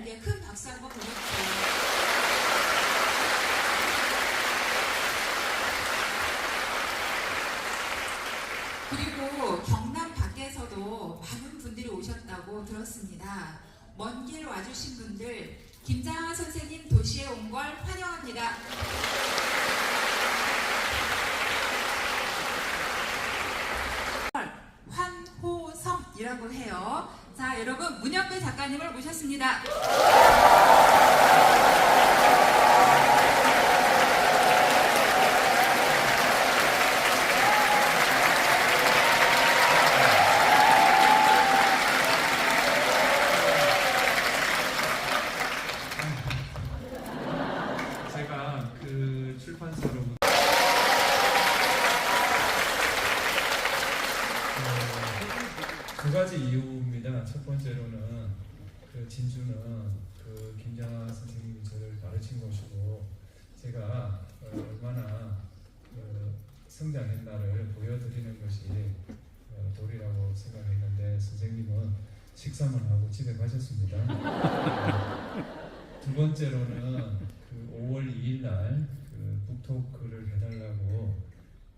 분들에게 큰 박수 한번 보내주세요. 그리고 경남 밖에서도 많은 분들이 오셨다고 들었습니다. 먼 길 와주신 분들, 김장하 선생님 도시에 온 걸 환영합니다. 환호성이라고 해요. 자, 여러분 문현배 작가님을 모셨습니다. 제가 그 출판사로 두 가지 이유입니다. 첫 번째로는 그 진주는 그 김장하 선생님이 저를 가르친 곳이고 제가 얼마나 성장했나를 보여드리는 것이 도리라고 생각했는데 선생님은 식사만 하고 집에 가셨습니다. 두 번째로는 그 5월 2일 날 그 북토크를 해달라고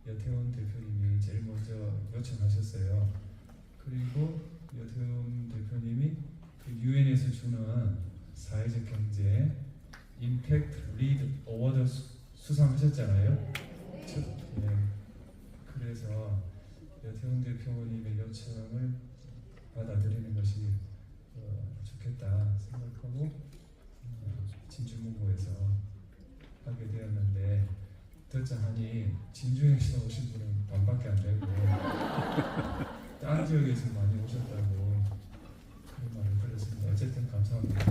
여태훈 대표님이 제일 먼저 요청하셨어요. 그리고 여태훈 대표님이 그 유엔에서 주는 사회적 경제 임팩트 리드 어워드 수상하셨잖아요. 그래서 여태훈 대표님의 요청을 받아들이는 것이 좋겠다 생각하고 진주문고에서 하게 되었는데 듣자 하니 진주행시에 오신 분은 반밖에 안 되고 다른 지역에서 많이 오셨다고 그런 말을 들었습니다. 어쨌든 감사합니다.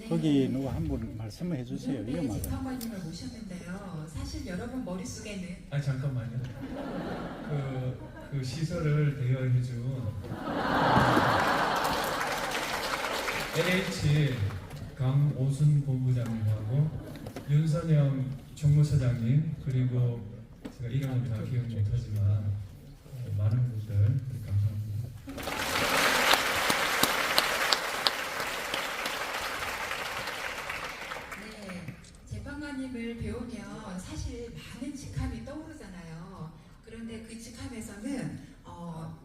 거기 누가 한 분 말씀을 해주세요. 네, 위험하다. 재판관님을 모셨는데요. 사실 여러분 머릿속에는 아 잠깐만요. 그 시설을 대여해준 LH 강오순 본부장님하고 윤선영 총무처장님 그리고 제가 이름은 다 기억 못하지만 많은 분들 감사합니다. 네, 재판관님을 배우면 사실 많은 직함이 떠오르잖아요. 그런데 그 직함에서는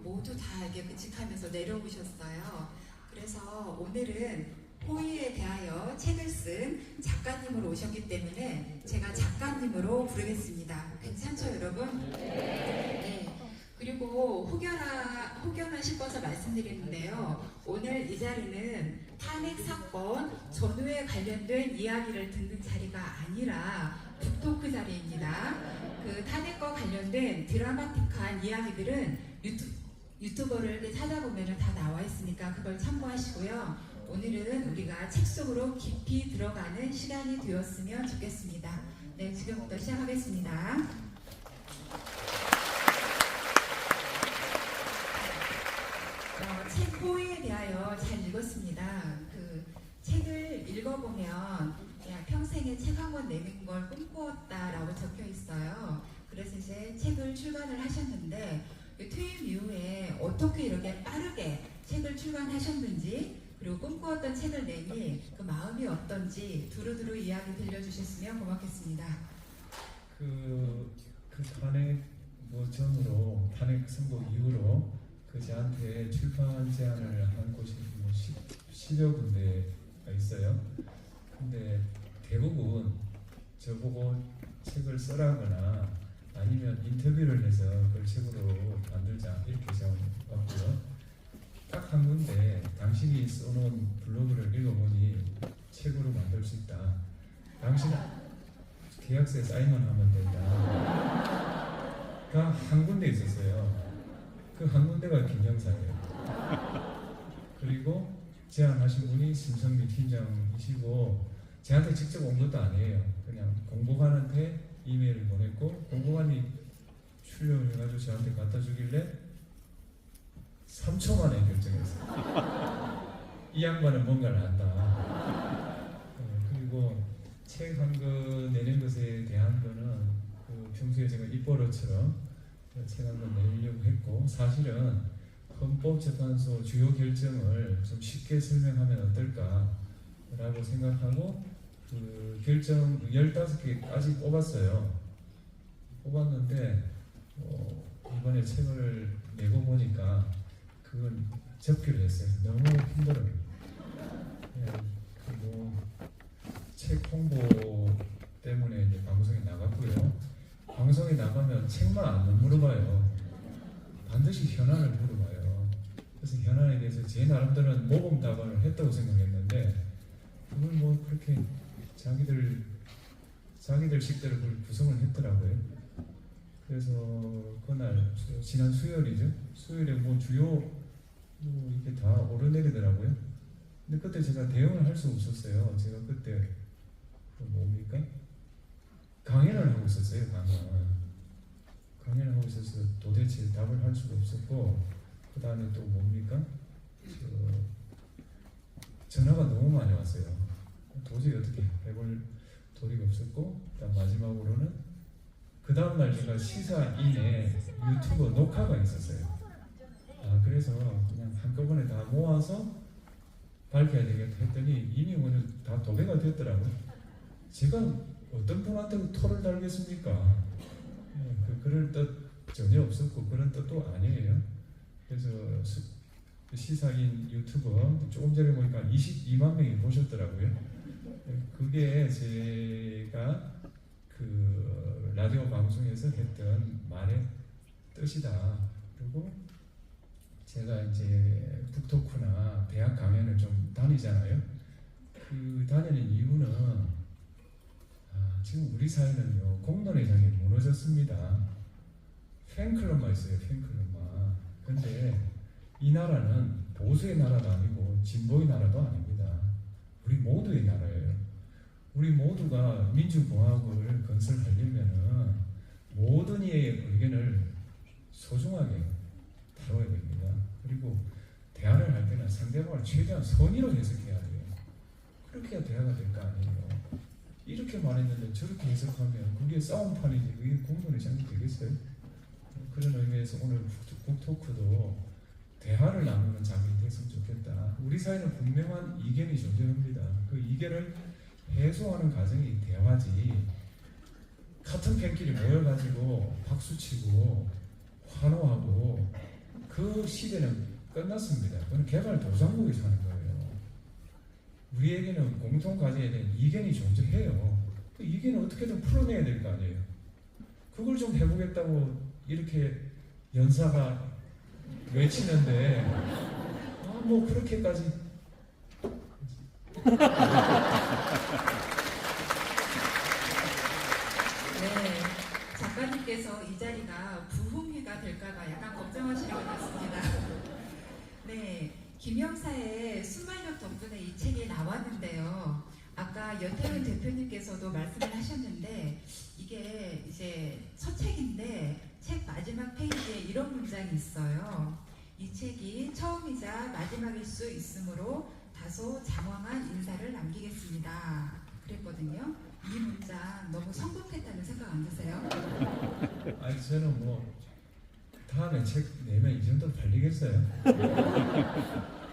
모두 다 이렇게 그 직함에서 내려오셨어요. 그래서 오늘은 호의에 대하여 책을 쓴 작가님으로 오셨기 때문에 제가 작가님으로 부르겠습니다. 괜찮죠, 여러분? 네. 그리고 혹여나 싶어서 말씀드리는데요. 오늘 이 자리는 탄핵 사건 전후에 관련된 이야기를 듣는 자리가 아니라 북토크 자리입니다. 그 탄핵과 관련된 드라마틱한 이야기들은 유튜버를 이렇게 찾아보면 다 나와 있으니까 그걸 참고하시고요. 오늘은 우리가 책 속으로 깊이 들어가는 시간이 되었으면 좋겠습니다. 네, 지금부터 시작하겠습니다. 책 호의에 대하여 잘 읽었습니다. 그 책을 읽어보면 그냥 평생에 책 한 권 내는 걸 꿈꾸었다라고 적혀 있어요. 그래서 이제 책을 출간을 하셨는데 퇴임 이후에 어떻게 이렇게 빠르게 책을 출간하셨는지 그리고 꿈꾸었던 책을 내니 그 마음이 어떤지 두루두루 이야기 들려주셨으면 고맙겠습니다. 그 탄핵 전으로 탄핵 선고 이후로 저한테 출판 제안을 한 곳이 10여 군데가 있어요. 근데 대부분 저보고 책을 써라거나 아니면 인터뷰를 해서 그걸 책으로 만들자 이렇게 제안했고요. 딱 한 군데 당신이 써놓은 블로그를 읽어보니 책으로 만들 수 있다. 당신은 계약서에 사인만 하면 된다. 그 한 군데 있었어요. 그 한 군데가 김장사예요. 그리고 제안하신 분이 심성미 팀장이시고 저한테 직접 온 것도 아니에요. 그냥 공보관한테 이메일을 보냈고 공보관이 출력해가지고 저한테 갖다 주길래 3초 만에 결정했어요. 이 양반은 뭔가를 안다. 그리고 책 한 권 내는 것에 대한 거는 평소에 제가 입버릇처럼 책 한 권 내려고 했고, 사실은 헌법재판소 주요 결정을 좀 쉽게 설명하면 어떨까라고 생각하고 그 결정 15개까지 뽑았어요. 뽑았는데 이번에 책을 내고 보니까 그건 접기를 했어요. 너무 힘들어요. 그리고 책 홍보 때문에 이제 방송에 나갔고요. 방송에 나가면 책만 안 물어봐요. 반드시 현안을 물어봐요. 그래서 현안에 대해서 제 나름대로는 모범 답안을 했다고 생각했는데 그걸 뭐 그렇게 자기들 식대로 그걸 구성을 했더라고요. 그래서 그날 지난 수요일이죠. 수요일에 뭐 주요 이게 다 오르내리더라고요. 근데 그때 제가 대응을 할 수 없었어요. 제가 그때 뭡니까? 강연을 하고 있었어요. 강연을 하고 있어서 도대체 답을 할 수가 없었고, 그 다음에 또 뭡니까? 전화가 너무 많이 왔어요. 도저히 어떻게 해볼 도리가 없었고, 그다음 마지막으로는 그 다음날 제가 시사인의 유튜브 녹화가 있었어요. 그래서 그냥 한꺼번에 다 모아서 밝혀야 되겠다 했더니 이미 오늘 다 도배가 됐더라고요. 제가 어떤 분한테 토를 달겠습니까? 그럴 뜻 전혀 없었고 그런 뜻도 아니에요. 그래서 시사인 유튜버 조금 전에 보니까 22만 명이 보셨더라고요. 그게 제가 그 라디오 방송에서 했던 말의 뜻이다. 그리고 제가 이제 북토크나 대학 강연을 좀 다니잖아요. 그 다니는 이유는 지금 우리 사회는요 공론의 장이 무너졌습니다. 팬클럽만 있어요. 팬클럽만. 근데 이 나라는 보수의 나라도 아니고 진보의 나라도 아닙니다. 우리 모두의 나라예요. 우리 모두가 민주공화국을 건설하려면은 모든 이의 의견을 소중하게 다뤄야 됩니다. 그리고 대화를 할 때는 상대방을 최대한 선의로 해석해야 돼요. 그렇게 해야 대화가 될 거 아니에요. 이렇게 말했는데 저렇게 해석하면 그게 싸움판이지 그게 공론의 장이 되겠어요? 그런 의미에서 오늘 북토크도 대화를 나누는 장이 됐으면 좋겠다. 우리 사회는 분명한 이견이 존재합니다. 그 이견을 해소하는 과정이 대화지 같은 팬끼리 모여가지고 박수치고 환호하고 그 시대는 끝났습니다. 그건 개발도상국에 사는 거예요. 우리에게는 공통 가져야 되는 이견이 존재해요. 그 이견을 어떻게든 풀어내야 될 거 아니에요. 그걸 좀 해보겠다고 이렇게 연사가 외치는데 뭐 그렇게까지 네, 작가님께서 이 자리가 부흥회가 될까봐 약간 걱정하시는 것 같습니다. 네, 김영사의 순발력 덕분에 이 책이 나왔는데요. 아까 여태훈 대표님께서도 말씀을 하셨는데 이게 이제 첫 책인데 책 마지막 페이지에 이런 문장이 있어요. 이 책이 처음이자 마지막일 수 있으므로 다소 장황한 인사를 남기겠습니다. 그랬거든요. 이 문장 너무 성급했다는 생각 안 드세요? 아니 저는 뭐 다음에 책 내면 이 정도 팔리겠어요.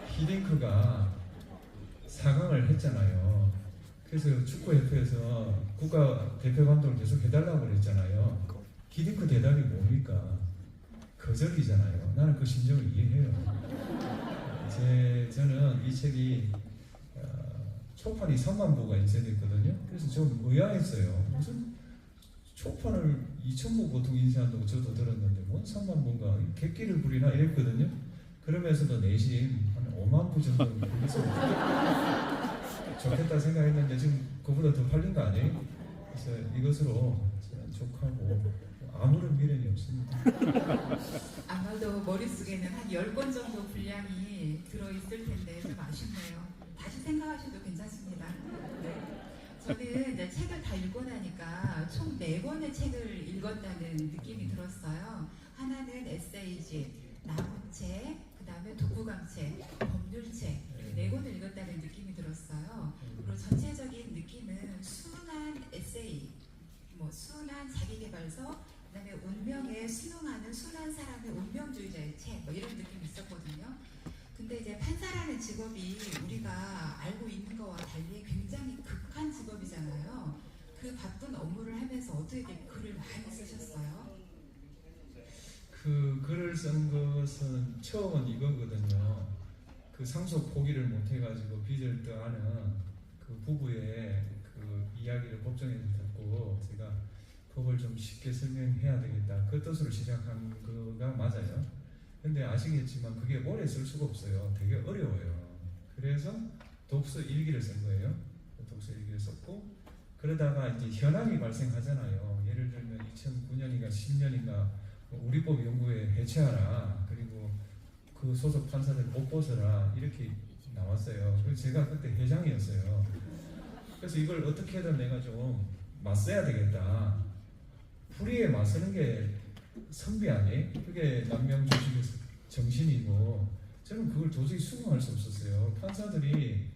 히딩크가 4강을 했잖아요. 그래서 축구협회에서 국가 대표 감독을 계속 해달라고 그랬잖아요. 히딩크 대답이 뭡니까? 거절이잖아요. 나는 그 심정을 이해해요. 저는 이 책이 초판이 3만 부가 인쇄됐거든요. 그래서 좀 의아했어요. 무슨 초판을 2,000부 보통 인쇄한다고 저도 들었는데 뭔 3만 부인가 객기를 부리나 이랬거든요. 그러면서도 내심 한 5만 부 정도 있으면 좋겠다 생각했는데 지금 그보다 더 팔린 거 아니에요? 그래서 이것으로 저는 족하고 아무런 미련이 없습니다. 아마도 머릿속에는 한 10권 정도 분량이 들어있을 텐데 좀 아쉽네요. 다시 생각하셔도 괜찮습니다. 네. 저는 이제 책을 다 읽고 나니까 총 4권의 책을 읽었다는 느낌이 들었어요. 하나는 에세이집, 나무책, 그 다음에 독후감책, 법률책 4권을 읽었다는 느낌이 들었어요. 그리고 전체적인 느낌은 순한 에세이, 순한 자기계발서, 순응하는 순한 사람의 운명주의자의 책, 뭐 이런 느낌이 있었거든요. 근데 이제 판사라는 직업이 우리가 알고 있는 거와 달리 굉장히 극한 직업이잖아요. 그 바쁜 업무를 하면서 어떻게 글을 많이 쓰셨어요? 그 글을 쓴 것은 처음은 이거거든요. 그 상속 포기를 못해가지고 빚을 떠안은 그 부부의 그 이야기를 법정에서 듣고 제가 법을 좀 쉽게 설명해야 되겠다. 그 뜻으로 시작한 거가 맞아요. 근데 아시겠지만 그게 오래 쓸 수가 없어요. 되게 어려워요. 그래서 독서 일기를 쓴 거예요. 독서 일기를 썼고 그러다가 이제 현황이 발생하잖아요. 예를 들면 2009년인가 10년인가 우리법 연구회 해체하라. 그리고 그 소속 판사들 못 벗어라. 이렇게 나왔어요. 그래서 제가 그때 회장이었어요. 그래서 이걸 어떻게든 내가 좀 맞서야 되겠다. 불의에 맞서는 게 선비 아니에요? 그게 남명조직의 정신이고 저는 그걸 도저히 수긍할 수 없었어요. 판사들이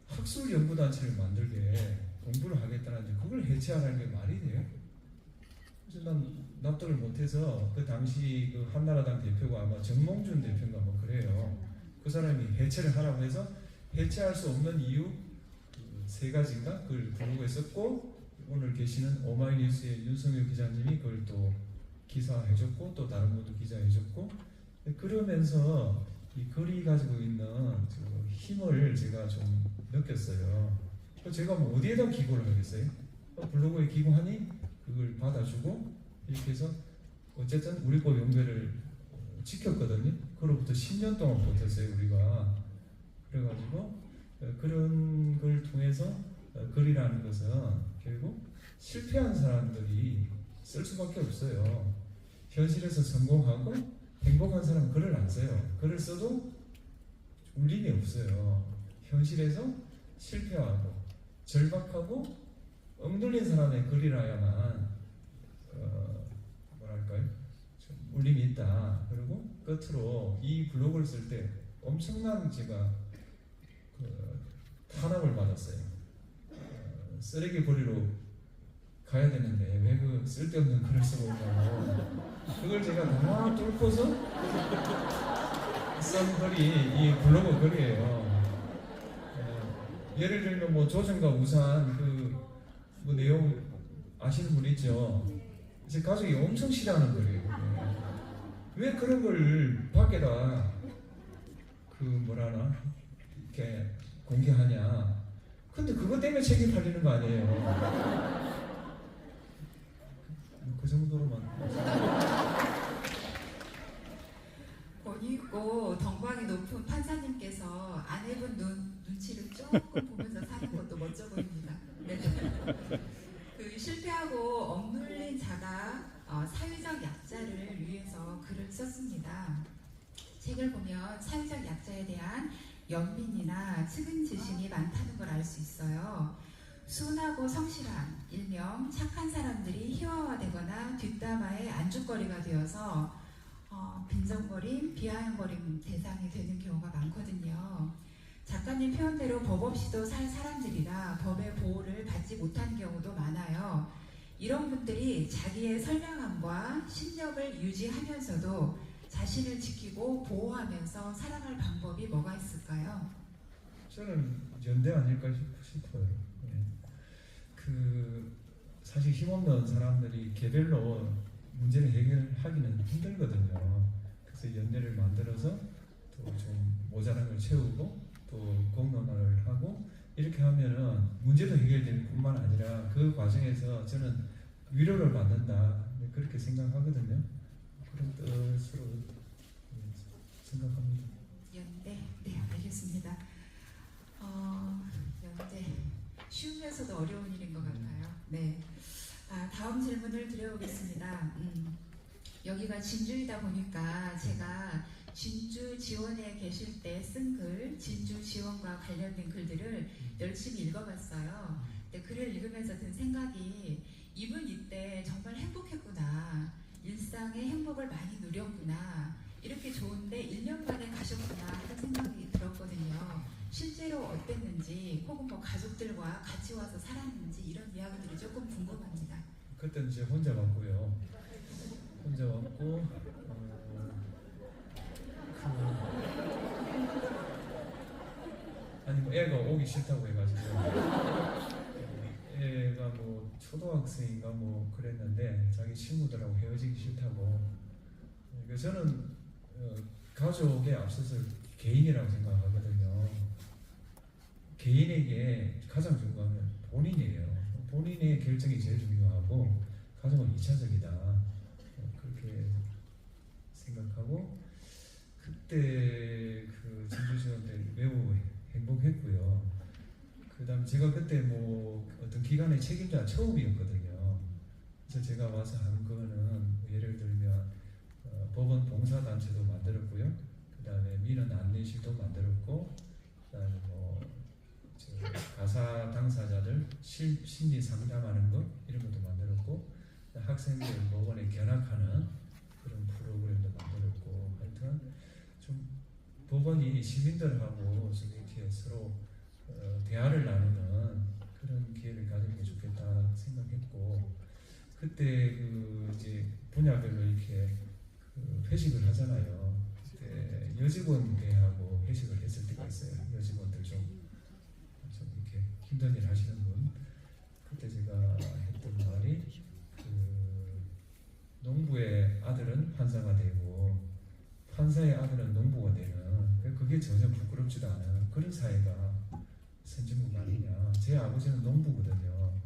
학술 연구단체를 만들게 공부를 하겠다는데 그걸 해체하라는 게 말이 돼요? 그래서 난 납득을 못해서 그 당시 그 한나라당 대표가 아마 정몽준 대표인가 뭐 그래요. 그 사람이 해체를 하라고 해서 해체할 수 없는 이유 그 세 가지인가 그걸 블로그에 썼고 오늘 계시는 오마이뉴스의 윤석열 기자님이 그걸 또 기사해줬고 또 다른 분도 기사해줬고 그러면서 이 글이 가지고 있는 그 힘을 제가 좀 느꼈어요. 제가 뭐 어디에다 기고를 하겠어요? 블로그에 기고하니 그걸 받아주고 이렇게 해서 어쨌든 우리법 연구를 지켰거든요. 그로부터 10년 동안 버텼어요 우리가. 그래가지고 그런 걸 통해서 글이라는 것은 결국 실패한 사람들이 쓸 수밖에 없어요. 현실에서 성공하고 행복한 사람은 글을 안 써요. 글을 써도 울림이 없어요. 현실에서 실패하고 절박하고 억눌린 사람의 글이라야만 뭐랄까요? 좀 울림이 있다. 그리고 끝으로 이 블로그를 쓸 때 엄청난 제가 그 탄압을 받았어요. 쓰레기 버리러 가야 되는데 왜 그 쓸데없는 글을 쓰고 있냐고. 그걸 제가 다 뚫고서 쓴 글이 이 블로그 글이에요. 예를 들면 뭐 조정과 우산 그 뭐 내용 아시는 분 있죠? 제 가족이 엄청 싫어하는 글이에요. 왜 그런 걸 밖에다 그 뭐라나 이렇게 공개하냐? 근데 그것 때문에 책이 팔리는 거 아니에요? 그 정도로만. 권위 있고 덩방이 높은 판사님께서 아내분 눈치를 조금 보면서 사는 것도 멋져 보입니다. 네. 그 실패하고 억눌린 자가 사회적 약자를 위해서 글을 썼습니다. 책을 보면 사회적 약자에 대한 연민이나 측은지심이 많다는 걸 알 수 있어요. 순하고 성실한, 일명 착한 사람들이 희화화되거나 뒷담화의 안주거리가 되어서 빈정거림, 비아냥거림 대상이 되는 경우가 많거든요. 작가님 표현대로 법 없이도 살 사람들이라 법의 보호를 받지 못한 경우도 많아요. 이런 분들이 자기의 선량함과 신력을 유지하면서도 자신을 지키고 보호하면서 살아갈 방법이 뭐가 있을까요? 저는 연대 아닐까 싶어요. 그 사실 힘없는 사람들이 개별로 문제를 해결하기는 힘들거든요. 그래서 연대를 만들어서 또 좀 모자란 걸 채우고 또 공론화를 하고 이렇게 하면은 문제도 해결될 뿐만 아니라 그 과정에서 저는 위로를 받는다 그렇게 생각하거든요. 그런 뜻으로 생각합니다. 연대, 네 알겠습니다. 연대 쉬우면서도 어려운 일인 것 같아요. 네. 다음 질문을 드려보겠습니다. 여기가 진주이다 보니까 제가 진주 지원에 계실 때 쓴 글, 진주 지원과 관련된 글들을 열심히 읽어봤어요. 근데 글을 읽으면서 든 생각이 이분 이때 정말 행복했구나. 일상의 행복을 많이 누렸구나. 이렇게 좋은데 1년 만에 가셨구나 하는 생각이 들었거든요. 실제로 어땠는지 혹은 뭐 가족들과 같이 와서 살았는지 이런 이야기들이 조금 궁금합니다. 그때는 제가 혼자 갔고요. 혼자 왔고 아니 뭐 애가 오기 싫다고 해가지고 애가 뭐 초등학생인가 뭐 그랬는데 자기 친구들하고 헤어지기 싫다고. 그러니까 저는 가족에 앞서서 개인이라고 생각하거든요. 개인에게 가장 중요한 건 본인이에요. 본인의 결정이 제일 중요하고 가족은 2차적이다. 그렇게 생각하고 그때 그 진주시간 때 매우 행복했고요. 그다음 제가 그때 뭐 어떤 기관의 책임자 처음이었거든요. 그래서 제가 와서 한 거는 예를 들면 법원 봉사단체도 만들었고요. 그다음에 민원 안내실도 만들었고, 그다음에 가사 당사자들 심리 상담하는 거 이런 것도 만들었고, 학생들 법원에 견학하는 그런 프로그램도 만들었고, 하여튼 좀 법원이 시민들하고 좀 이렇게 서로 대화를 나누는 그런 기회를 가지는 게 좋겠다 생각했고, 그때 그 이제 분야별로 이렇게 회식을 하잖아요. 그때 여직원 대하고 회식을 했을 때가 있어요. 여직원들 좀 이렇게 힘든 일 하시는 분. 그때 제가 했던 말이 농부의 아들은 판사가 되고 판사의 아들은 농부가 되는, 그게 전혀 부끄럽지도 않은 그런 사회가 선진국 아니냐. 제 아버지는 농부거든요.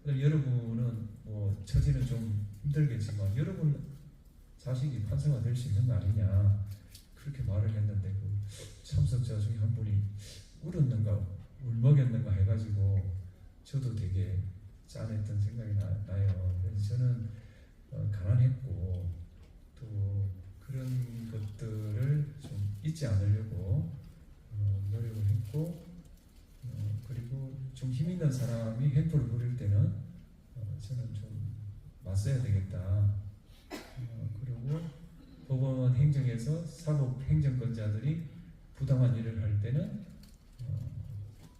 여러분은 뭐 처지는 좀 힘들겠지만 여러분 자식이 판사가 될 수 있는 거 아니냐, 그렇게 말을 했는데 그 참석자 중에 한 분이 울었는가 울먹였는가 해가지고 저도 되게 짠했던 생각이 나요. 그래서 저는 가난했고 또 그런 것들을 좀 잊지 않으려고 노력을 했고, 그리고 좀 힘 있는 사람이 횡포를 부릴 때는 저는 좀 맞서야 되겠다. 그리고 법원 행정에서 사법 행정권자들이 부당한 일을 할 때는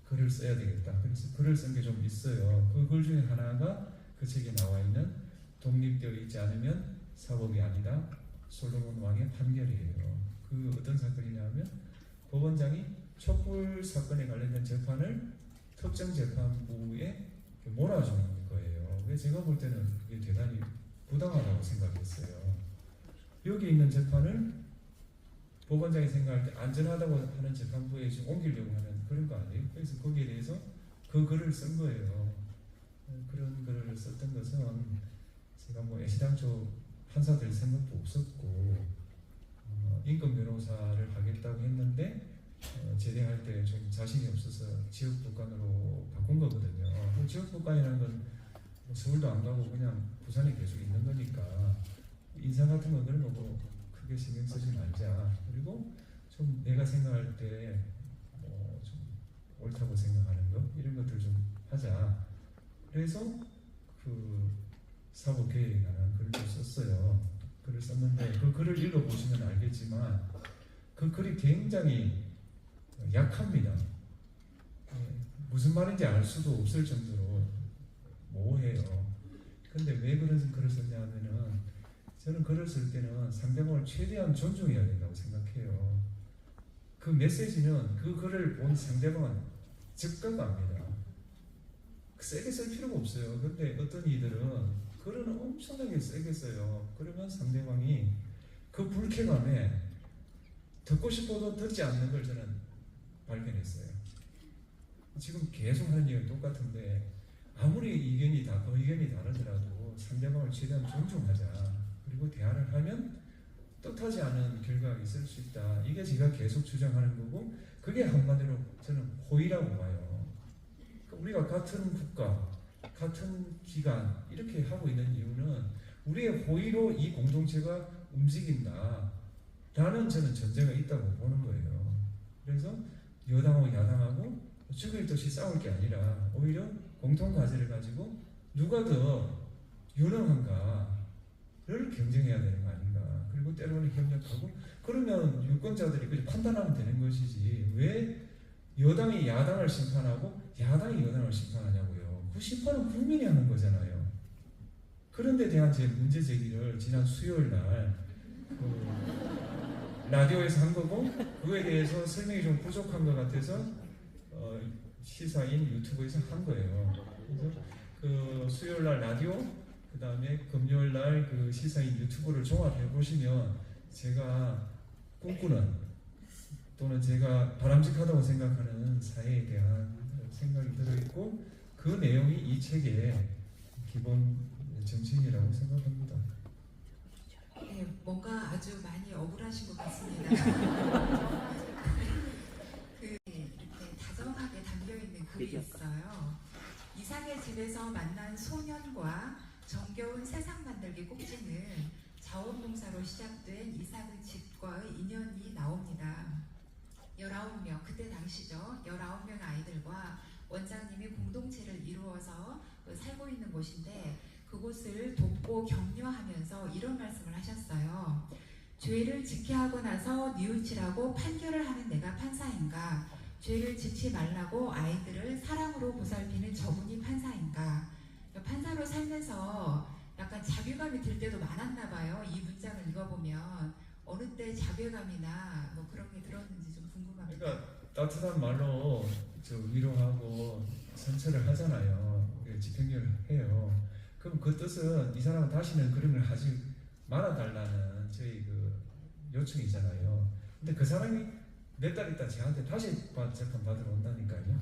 글을 써야 되겠다. 그래서 글을 쓴 게 좀 있어요. 그 글 중에 하나가 그 책에 나와 있는 독립되어 있지 않으면 사법이 아니다, 솔로몬 왕의 판결이에요. 그 어떤 사건이냐면 법원장이 촛불 사건에 관련된 재판을 특정 재판부에 몰아주는 거예요. 왜 제가 볼 때는 그게 대단히 부당하다고 생각했어요. 여기 있는 재판을 법원장이 생각할 때 안전하다고 하는 재판부에 지금 옮기려고 하는 그런 거 아니에요? 그래서 거기에 대해서 그 글을 쓴 거예요. 그런 글을 썼던 것은 제가 뭐 애시당초 판사 될 생각도 없었고 인권 변호사를 하겠다고 했는데 제대할 때 좀 자신이 없어서 지역법관으로 바꾼 거거든요. 지역법관이라는 건 서울도 안 가고 그냥 부산에 계속 있는 거니까 인사 같은 거 그런 거 뭐 크게 신경 쓰지 말자. 그리고 좀 내가 생각할 때 뭐 좀 옳다고 생각하는 거 이런 것들 좀 하자. 그래서 그 사법 계획에 관한 글도 썼어요. 글을 썼는데 그 글을 읽어보시면 알겠지만 그 글이 굉장히 약합니다. 무슨 말인지 알 수도 없을 정도로 모호해요. 근데 왜 그런 글을 썼냐 하면은 저는 글을 쓸 때는 상대방을 최대한 존중해야 된다고 생각해요. 그 메시지는 그 글을 본 상대방은 즉각합니다. 세게 쓸 필요가 없어요. 근데 어떤 이들은 글을 엄청나게 세게 써요. 그러면 상대방이 그 불쾌감에 듣고 싶어도 듣지 않는 걸 저는 발견했어요. 지금 계속 하는 얘기는 똑같은데 아무리 의견이 다르더라도 상대방을 최대한 존중하자. 그리고 대화를 하면 뜻하지 않은 결과가 있을 수 있다. 이게 제가 계속 주장하는 거고, 그게 한마디로 저는 호의라고 봐요. 우리가 같은 국가, 같은 기관 이렇게 하고 있는 이유는 우리의 호의로 이 공동체가 움직인다 라는 저는 전제가 있다고 보는 거예요. 그래서 여당하고 야당하고 죽일 듯이 싸울 게 아니라 오히려 공통 과제를 가지고 누가 더 유능한가를 경쟁해야 되는 거 아닌가. 그리고 때로는 협력하고, 그러면 유권자들이 그냥 판단하면 되는 것이지 왜 여당이 야당을 심판하고 야당이 여당을 심판하냐고요. 그 심판은 국민이 하는 거잖아요. 그런 데 대한 제 문제 제기를 지난 수요일 날 그 라디오에서 한 거고, 그거에 대해서 설명이 좀 부족한 것 같아서 시사인 유튜브에서 한 거예요. 그래서 그 수요일 날 라디오, 그 다음에 금요일 날 그 시사인 유튜브를 종합해 보시면 제가 꿈꾸는 또는 제가 바람직하다고 생각하는 사회에 대한 생각이 들어있고, 그 내용이 이 책의 기본 정신이라고 생각합니다. 네, 뭔가 아주 많이 억울하신 것 같습니다. 이렇게 다정하게 담겨 있는 글이 있어요. 이삭의 집에서 만난 소년과 정겨운 세상 만들기 꼭지는 자원봉사로 시작된 이삭의 집과의 인연이 나옵니다. 19명, 그때 당시죠. 19명 아이들과 원장님이 공동체를 이루어서 살고 있는 곳인데, 그곳을 돕고 격려하면서 이런 말씀을 하셨어요. 죄를 짓게 하고 나서 뉘우치라고 판결을 하는 내가 판사인가? 죄를 짓지 말라고 아이들을 사랑으로 보살피는 저분이 판사인가? 판사로 살면서 약간 자괴감이 들 때도 많았나 봐요. 이 문장을 읽어보면 어느 때 자괴감이나 뭐 그런 게 들었는지 좀 궁금합니다. 그러니까 따뜻한 말로 위로하고 선처를 하잖아요. 집행유예를 해요. 그럼 그 뜻은 이 사람은 다시는 그런 걸 하지 말아달라는 저희 그 요청이잖아요. 근데 그 사람이 몇 달 있다 저한테 다시 재판 받으러 온다니까요.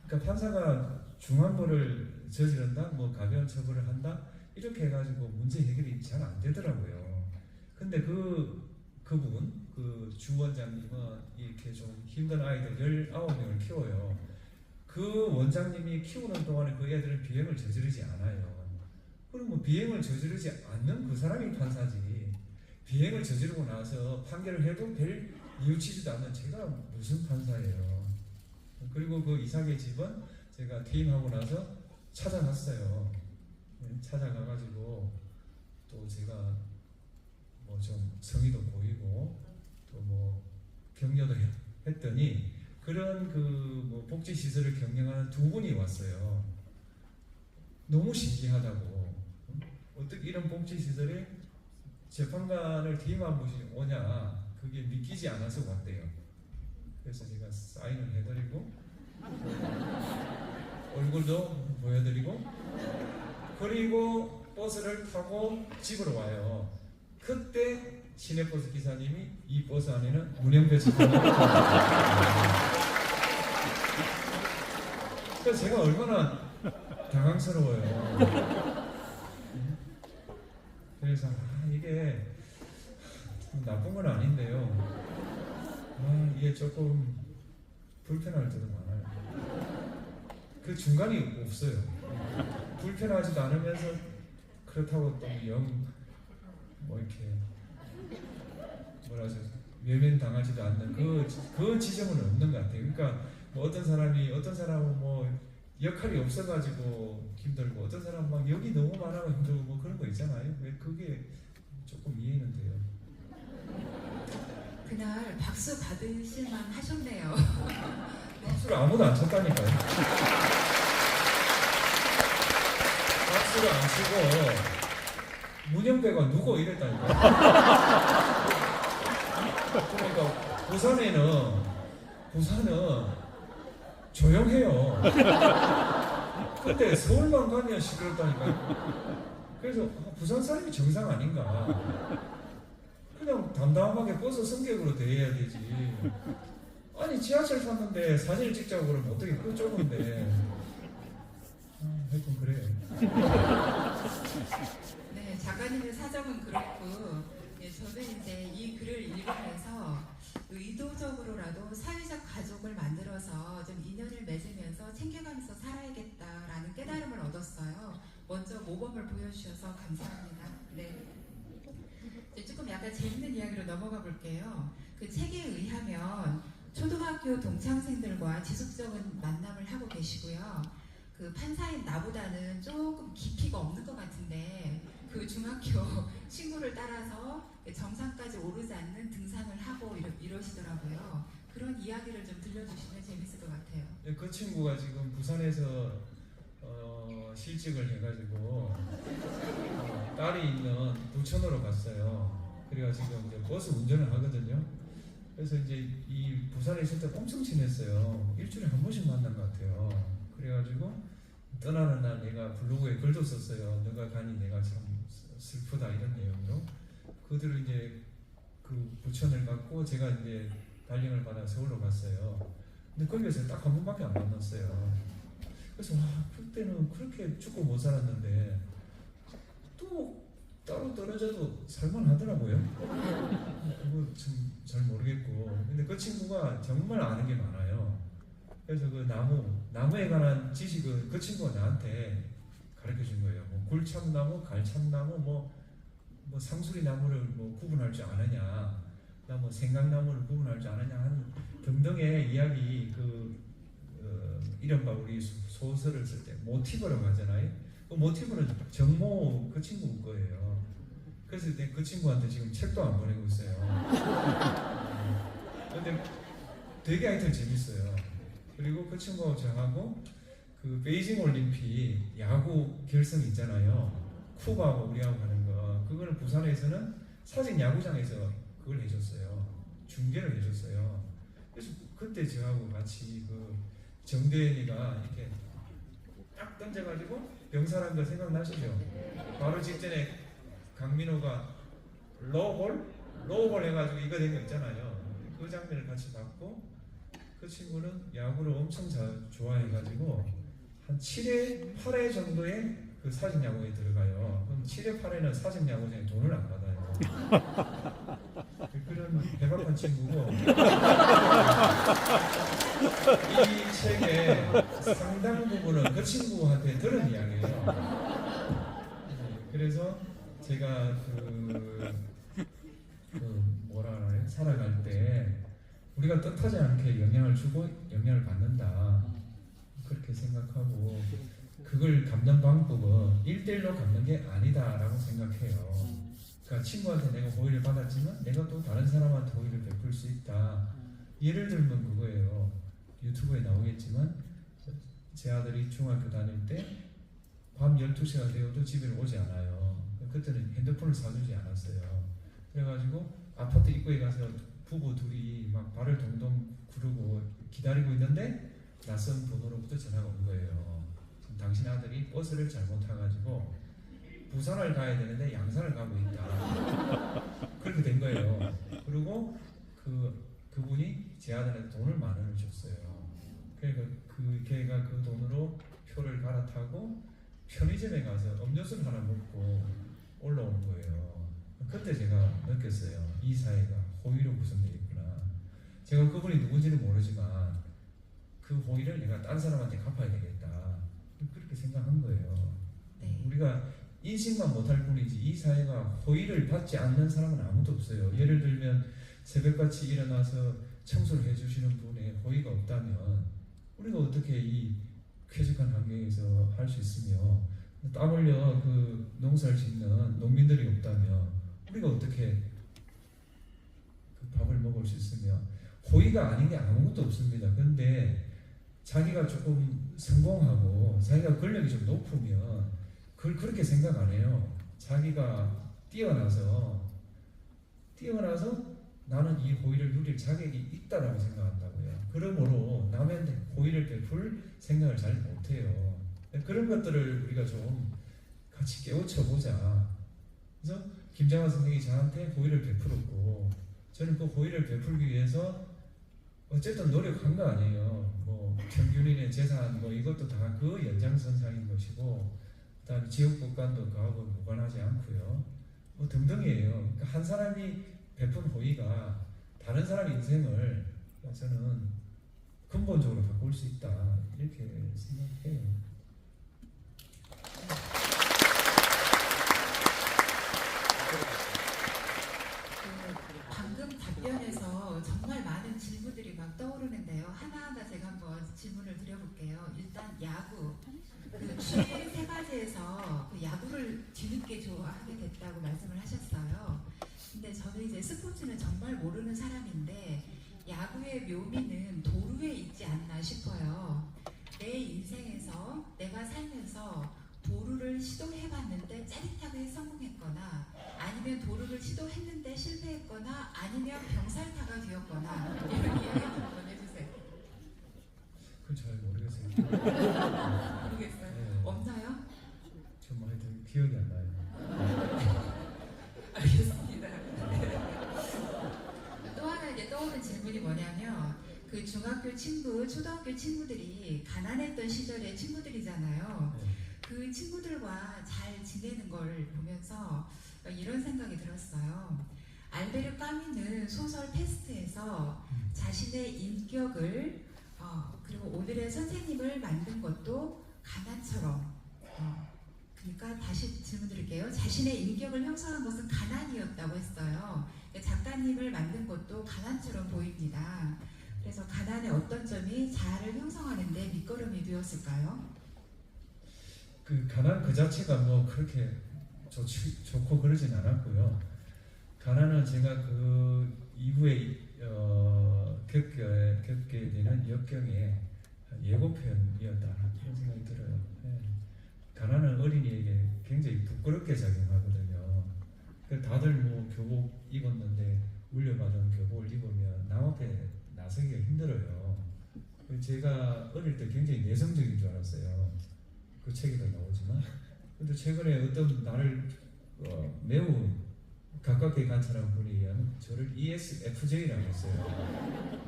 그러니까 판사가 중한벌을 저지른다, 뭐 가벼운 처벌을 한다, 이렇게 해가지고 문제 해결이 잘 안 되더라고요. 근데 그분, 그 주 원장님은 이렇게 좀 힘든 아이들 19명을 키워요. 그 원장님이 키우는 동안에 그 애들은 비행을 저지르지 않아요. 그럼 뭐 비행을 저지르지 않는 그 사람이 판사지, 비행을 저지르고 나서 판결을 해도 별 뉘우치지도 않는 제가 무슨 판사예요. 그리고 그 이삭의 집은 제가 퇴임하고 나서 찾아갔어요. 찾아가가지고 또 제가 뭐 좀 성의도 보이고 또 뭐 격려도 했더니, 그런 그 뭐 복지 시설을 경영하는 두 분이 왔어요. 너무 신기하다고. 어떻게 이런 복지 시설에 재판관을 퇴임한 분이 오냐, 그게 믿기지 않아서 왔대요. 그래서 제가 사인을 해드리고 얼굴도 보여드리고, 그리고 버스를 타고 집으로 와요. 그때 시내버스 기사님이 이 버스 안에는 문영배 재판관이 그래서 제가 얼마나 당황스러워요. 그래서 이게 나쁜 건 아닌데요. 이게 조금 불편할 때도 많아요. 그 중간이 없어요. 불편하지도 않으면서 그렇다고 또 뭐 이렇게 뭐라죠, 외면 당하지도 않는 그 지점은 없는 것 같아요. 그러니까 뭐 어떤 사람은 뭐 역할이 없어가지고 힘들고, 어떤 사람은 막 여기 너무 많아서 힘들고, 뭐 그런 거 있잖아요. 왜 그게 조금 이해는 돼요. 그날 박수 받으실만 하셨네요. 박수를 아무도 안 쳤다니까요. 박수를 안 치고 문영배가 누구 이랬다니까요. 그러니까 부산은 조용해요. 근데 서울만 가면 시끄럽다니까요. 그래서 부산 사람이 정상 아닌가. 그냥 담담하게 버스 승객으로 대해야 되지. 아니 지하철 탔는데 사진을 찍자고 그러면 어떻게 그 좁은데. 하여튼 그래요. 네, 작가님의 사정은 그렇고, 저는 이제 이 글을 읽으면서 의도적으로라도 사회적 가족을 만들어서 좀 인연을 맺으면서 챙겨가면서 살아야겠다라는 깨달음을 얻었어요. 먼저 모범을 보여주셔서 감사합니다. 네. 이제 조금 약간 재밌는 이야기로 넘어가 볼게요. 그 책에 의하면 초등학교 동창생들과 지속적인 만남을 하고 계시고요. 그 판사인 나보다는 조금 깊이가 없는 것 같은데, 그 중학교 친구를 따라서 정상까지 오르지 않는 등산을 하고 이러시더라고요. 그런 이야기를 좀 들려주시면 재밌을 것 같아요. 그 친구가 지금 부산에서 실직을 해가지고 딸이 있는 부천으로 갔어요. 그래가지고 지금 이제 버스 운전을 하거든요. 그래서 이제 이 부산에 있을 때 엄청 친했어요. 일주일에 한 번씩 만난 것 같아요. 그래가지고 떠나는 날 내가 블로그에 글도 썼어요. 너가 가니 내가 참 슬프다 이런 내용으로. 그들을 이제 그 부천을 갔고 제가 이제 발령을 받아 서울로 갔어요. 근데 거기에서 딱 한 번밖에 안 만났어요. 그래서 와 그때는 그렇게 죽고 못 살았는데 또 따로 떨어져도 살만하더라고요. 그거 참 잘 모르겠고. 근데 그 친구가 정말 아는 게 많아요. 그래서 그 나무에 관한 지식은 그 친구가 나한테 가르쳐 준 거예요. 뭐 굴참나무, 갈참나무, 뭐 상수리 나무를 뭐 구분할 줄 아느냐, 나 뭐 생강나무를 구분할 줄 아느냐 하는 등등의 이야기 이른바 우리 소설을 쓸 때 모티브라고 하잖아요. 그 모티브는 정모 그 친구 거예요. 그래서 그 친구한테 지금 책도 안 보내고 있어요. 근데 되게 하여튼 재밌어요. 그리고 그 친구하고 저하고 그 베이징 올림픽 야구 결승 있잖아요. 쿠바하고 우리하고 하는 거. 그거는 부산에서는 사직 야구장에서 그걸 해줬어요. 중계를 해줬어요. 그래서 그때 저하고 같이 그 정대현이가 이렇게 딱 던져가지고 병살한 거 생각나시죠? 바로 직전에 강민호가 로우볼 해가지고 이거 된 거 있잖아요. 그 장면을 같이 봤고 그 친구는 야구를 엄청 좋아해가지고 한 7회, 8회 정도의 그 사직야구에 들어가요. 그럼 7회, 8회는 사직야구장에 돈을 안 받아요. 그런 해박한 친구고 이 책의 상당 부분은 그 친구한테 들은 이야기예요. 그래서 제가 살아갈 때 우리가 뜻하지 않게 영향을 주고 영향을 받는다 그렇게 생각하고 그걸 갚는 방법은 1대1로 갚는 게 아니다라고 생각해요. 그러니까 친구한테 내가 호의를 받았지만 내가 또 다른 사람한테 호의를 베풀 수 있다. 예를 들면 그거예요. 유튜브에 나오겠지만 제 아들이 중학교 다닐 때 밤 12시가 되어도 집에 오지 않아요. 그때는 핸드폰을 사주지 않았어요. 그래가지고 아파트 입구에 가서 부부 둘이 막 발을 동동 구르고 기다리고 있는데 낯선 번호로부터 전화가 온 거예요. 당신 아들이 버스를 잘못 타가지고 부산을 가야 되는데 양산을 가고 있다. 그렇게 된 거예요. 그리고 그분이 제 아들한테 돈을 10,000원을 줬어요. 그러니까 걔가 그 돈으로 표를 갈아타고 편의점에 가서 음료수를 하나 먹고 올라오는 거예요. 그때 제가 느꼈어요. 이 사회가 호의로 구성되어 있구나. 제가 그분이 누군지는 모르지만 그 호의를 내가 딴 사람한테 갚아야 되겠다. 그렇게 생각한 거예요. 네. 우리가 인식만 못할 뿐이지 이 사회가 호의를 받지 않는 사람은 아무도 없어요. 예를 들면 새벽같이 일어나서 청소를 해주시는 분의 호의가 없다면 우리가 어떻게 이 쾌적한 환경에서 할 수 있으며 땀 흘려 그 농사를 짓는 농민들이 없다면 우리가 어떻게 그 밥을 먹을 수 있으며 호의가 아닌 게 아무것도 없습니다. 근데 자기가 조금 성공하고 자기가 권력이 좀 높으면 그걸 그렇게 생각 안 해요. 자기가 뛰어나서 나는 이 호의를 누릴 자격이 있다라고 생각한다고요. 그러므로 남한테 호의를 베풀 생각을 잘 못해요. 그런 것들을 우리가 좀 같이 깨우쳐보자. 그래서 김장하 선생님이 저한테 호의를 베풀었고 저는 그 호의를 베풀기 위해서 어쨌든 노력한 거 아니에요. 뭐 평균인의 재산 뭐 이것도 다 그 연장선상인 것이고 그다음에 지역국간도 그하고 무관하지 않고요. 뭐 등등이에요. 그러니까 한 사람이 베푼 호의가 다른 사람의 인생을 저는 근본적으로 바꿀 수 있다 이렇게 생각해요. 방금 답변에서 정말 많은 질문들이 막 떠오르는데요. 하나하나 제가 한번 질문을 드려볼게요. 일단 야구. 취미 세 가지에서 그 야구를 뒤늦게 좋아하게 됐다고 말씀을 하셨어요. 근데 저는 이제 스포츠는 정말 모르는 사람인데 야구의 묘미는 도루에 있지 않나 싶어요. 내 인생에서 내가 살면서 도루를 시도해봤는데 짜릿하게 성공했거나 아니면 도루를 시도했는데 실패했거나 아니면 병살타가 되었거나 이런 이야기 한번 해주세요. 그건 잘 모르겠어요. 모르겠어요. 네. 없나요? 좀 하여튼 기억이 안 나요. 알겠습니다. 또 하나 이제 떠오른 질문이 뭐냐면 그 중학교 친구, 초등학교 친구들이 가난했던 시절의 친구들이잖아요. 네. 그 친구들과 잘 지내는 걸 보면서 이런 생각이 들었어요. 알베르 까뮈는 소설 페스트에서 자신의 인격을 그리고 오늘의 선생님을 만든 것도 가난처럼 그러니까 다시 질문 드릴게요. 자신의 인격을 형성한 것은 가난이었다고 했어요. 작가님을 만든 것도 가난처럼 보입니다. 그래서 가난의 어떤 점이 자아를 형성하는 데 밑거름이 되었을까요? 그 가난 그 자체가 뭐 그렇게 좋고 그러진 않았고요. 가난은 제가 그 이후에 겪게 되는 역경의 예고편이었다 이런 생각이 들어요. 네. 가난은 어린이에게 굉장히 부끄럽게 작용하거든요. 다들 뭐 교복 입었는데 물려받은 교복을 입으면 남 앞에 나서기가 힘들어요. 제가 어릴 때 굉장히 내성적인 줄 알았어요. 그 책에도 나오지만 근데 최근에 어떤 나를 매우 가깝게 관찰한 분이 의하면 저를 ESFJ라고 했어요.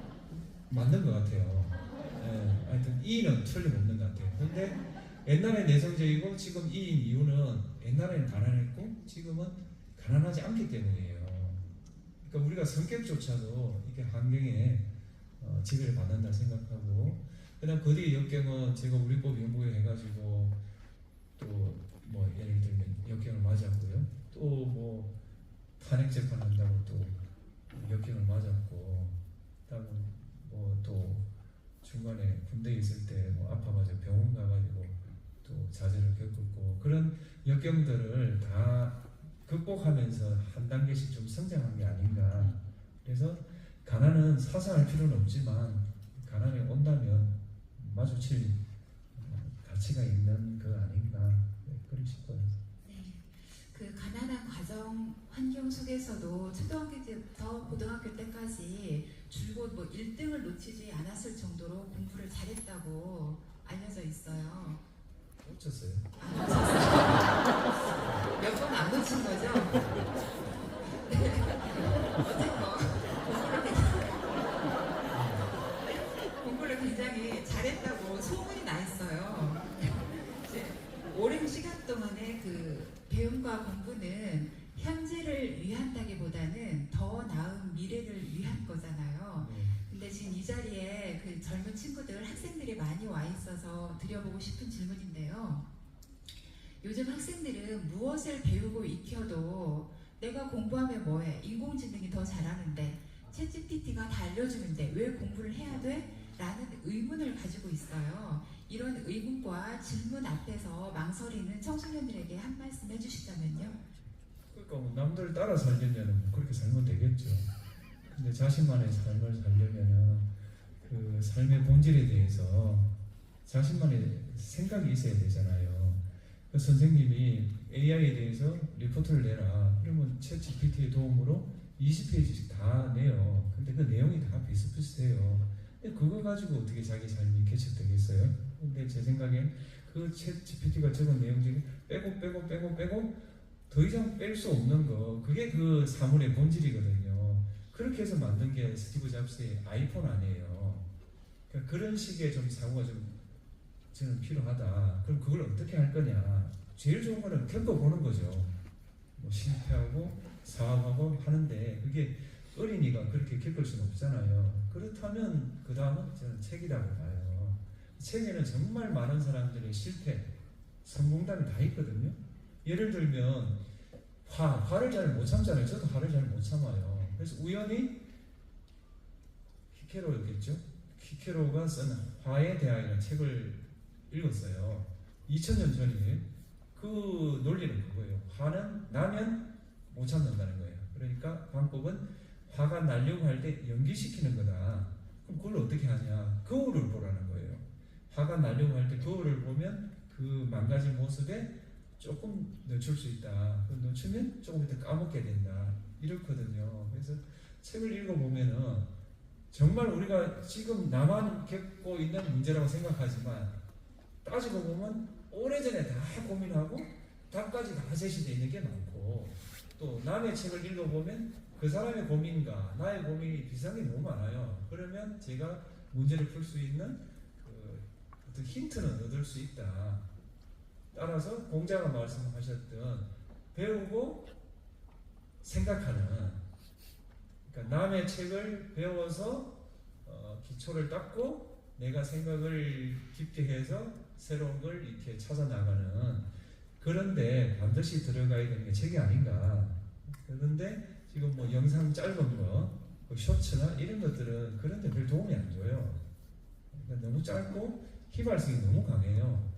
맞는 것 같아요. 네, 하여튼 E는 틀림없는 것 같아요. 근데 옛날에 내성적이고 지금 E인 이유는 옛날에는 가난했고 지금은 가난하지 않기 때문이에요. 그러니까 우리가 성격조차도 이게 환경에 지배를 받는다 생각하고 그다음 그 뒤에 역경은 제가 우리법 연구회 해가지고 또 뭐 예를 들면 역경을 맞았고요. 또 뭐 탄핵 재판한다고 또 역경을 맞았고 그다음 뭐 또 중간에 군대에 있을 때 뭐 아파가지고 병원 가가지고 또 좌절을 겪었고 그런 역경들을 다 극복하면서 한 단계씩 좀 성장한 게 아닌가. 그래서 가난은 사사할 필요는 없지만 가난이 온다면 마주칠 가치가 있는 거 아닌가 그리 싶어요. 네, 그 가난한 가정 환경 속에서도 초등학교 때부터 고등학교 때까지 줄곧 뭐 1등을 놓치지 않았을 정도로 공부를 잘했다고 알려져 있어요. 놓쳤어요. 몇 번 안 놓친 거죠? 네. 어쨌건 공부를 굉장히 잘했다고 소문이 나 있어요. 이제 오랜 시간 동안의 그 배움과 공부는 현재를 위한다기보다는 더 나은 미래를 위한 거잖아요. 근데 지금 이 자리에 그 젊은 친구들, 학생들이 많이 와 있어서 드려보고 싶은 질문인데요. 요즘 학생들은 무엇을 배우고 익혀도 내가 공부하면 뭐해? 인공지능이 더 잘하는데 챗GPT가 다 알려주는데 왜 공부를 해야 돼? 라는 의문을 가지고 있어요. 이런 의문과 질문 앞에서 망설이는 청소년들에게 한 말씀 해주시자면요. 그러니까 뭐 남들 따라 살려면 뭐 그렇게 살면 되겠죠. 근데 자신만의 삶을 살려면 그 삶의 본질에 대해서 자신만의 생각이 있어야 되잖아요. 그 선생님이 AI에 대해서 리포트를 내라. 그러면 챗 GPT의 도움으로 20페이지씩 다 내요. 근데 그 내용이 다 비슷비슷해요. 근데 그거 가지고 어떻게 자기 삶이 개척되겠어요? 근데 제 생각엔 그 챗 GPT가 적은 내용 중에 빼고 더 이상 뺄 수 없는 거 그게 그 사물의 본질이거든요. 그렇게 해서 만든 게 스티브 잡스의 아이폰 아니에요. 그러니까 그런 식의 좀 사고가 좀 저는 필요하다. 그럼 그걸 어떻게 할 거냐? 제일 좋은 거는 겪어보는 거죠. 뭐 실패하고 사업하고 하는데 그게 어린이가 그렇게 겪을 수는 없잖아요. 그렇다면 그 다음은 저는 책이라고 봐요. 책에는 정말 많은 사람들의 실패, 성공담이 다 있거든요. 예를 들면 화를 잘 못 참잖아요. 저도 화를 잘 못 참아요. 그래서 우연히 키케로였겠죠. 키케로가 쓴 화에 대하여는 책을 읽었어요. 2000년 전이에요. 그 논리는 그거예요. 화는 나면 못 참는다는 거예요. 그러니까 방법은 화가 나려고 할 때 연기시키는 거다. 그럼 그걸 어떻게 하냐? 거울을 보라는 거예요. 화가 나려고 할 때 거울을 보면 그 망가진 모습에 조금 늦출 수 있다. 늦추면 조금 이따 까먹게 된다. 이렇거든요. 그래서 책을 읽어보면은 정말 우리가 지금 나만 겪고 있는 문제라고 생각하지만 따지고 보면 오래전에 다 고민하고 답까지 다 제시되어 있는 게 많고, 또 남의 책을 읽어보면 그 사람의 고민과 나의 고민이 비슷한 게 너무 많아요. 그러면 제가 문제를 풀 수 있는 어떤 힌트는 얻을 수 있다. 따라서 공자가 말씀하셨던 배우고 생각하는, 그러니까 남의 책을 배워서 기초를 닦고 내가 생각을 깊게 해서 새로운 걸 이렇게 찾아 나가는, 그런데 반드시 들어가야 되는 게 책이 아닌가. 그런데 지금 뭐 영상 짧은 거, 쇼츠나 이런 것들은 그런데 별 도움이 안 줘요. 그러니까 너무 짧고 휘발성이 너무 강해요.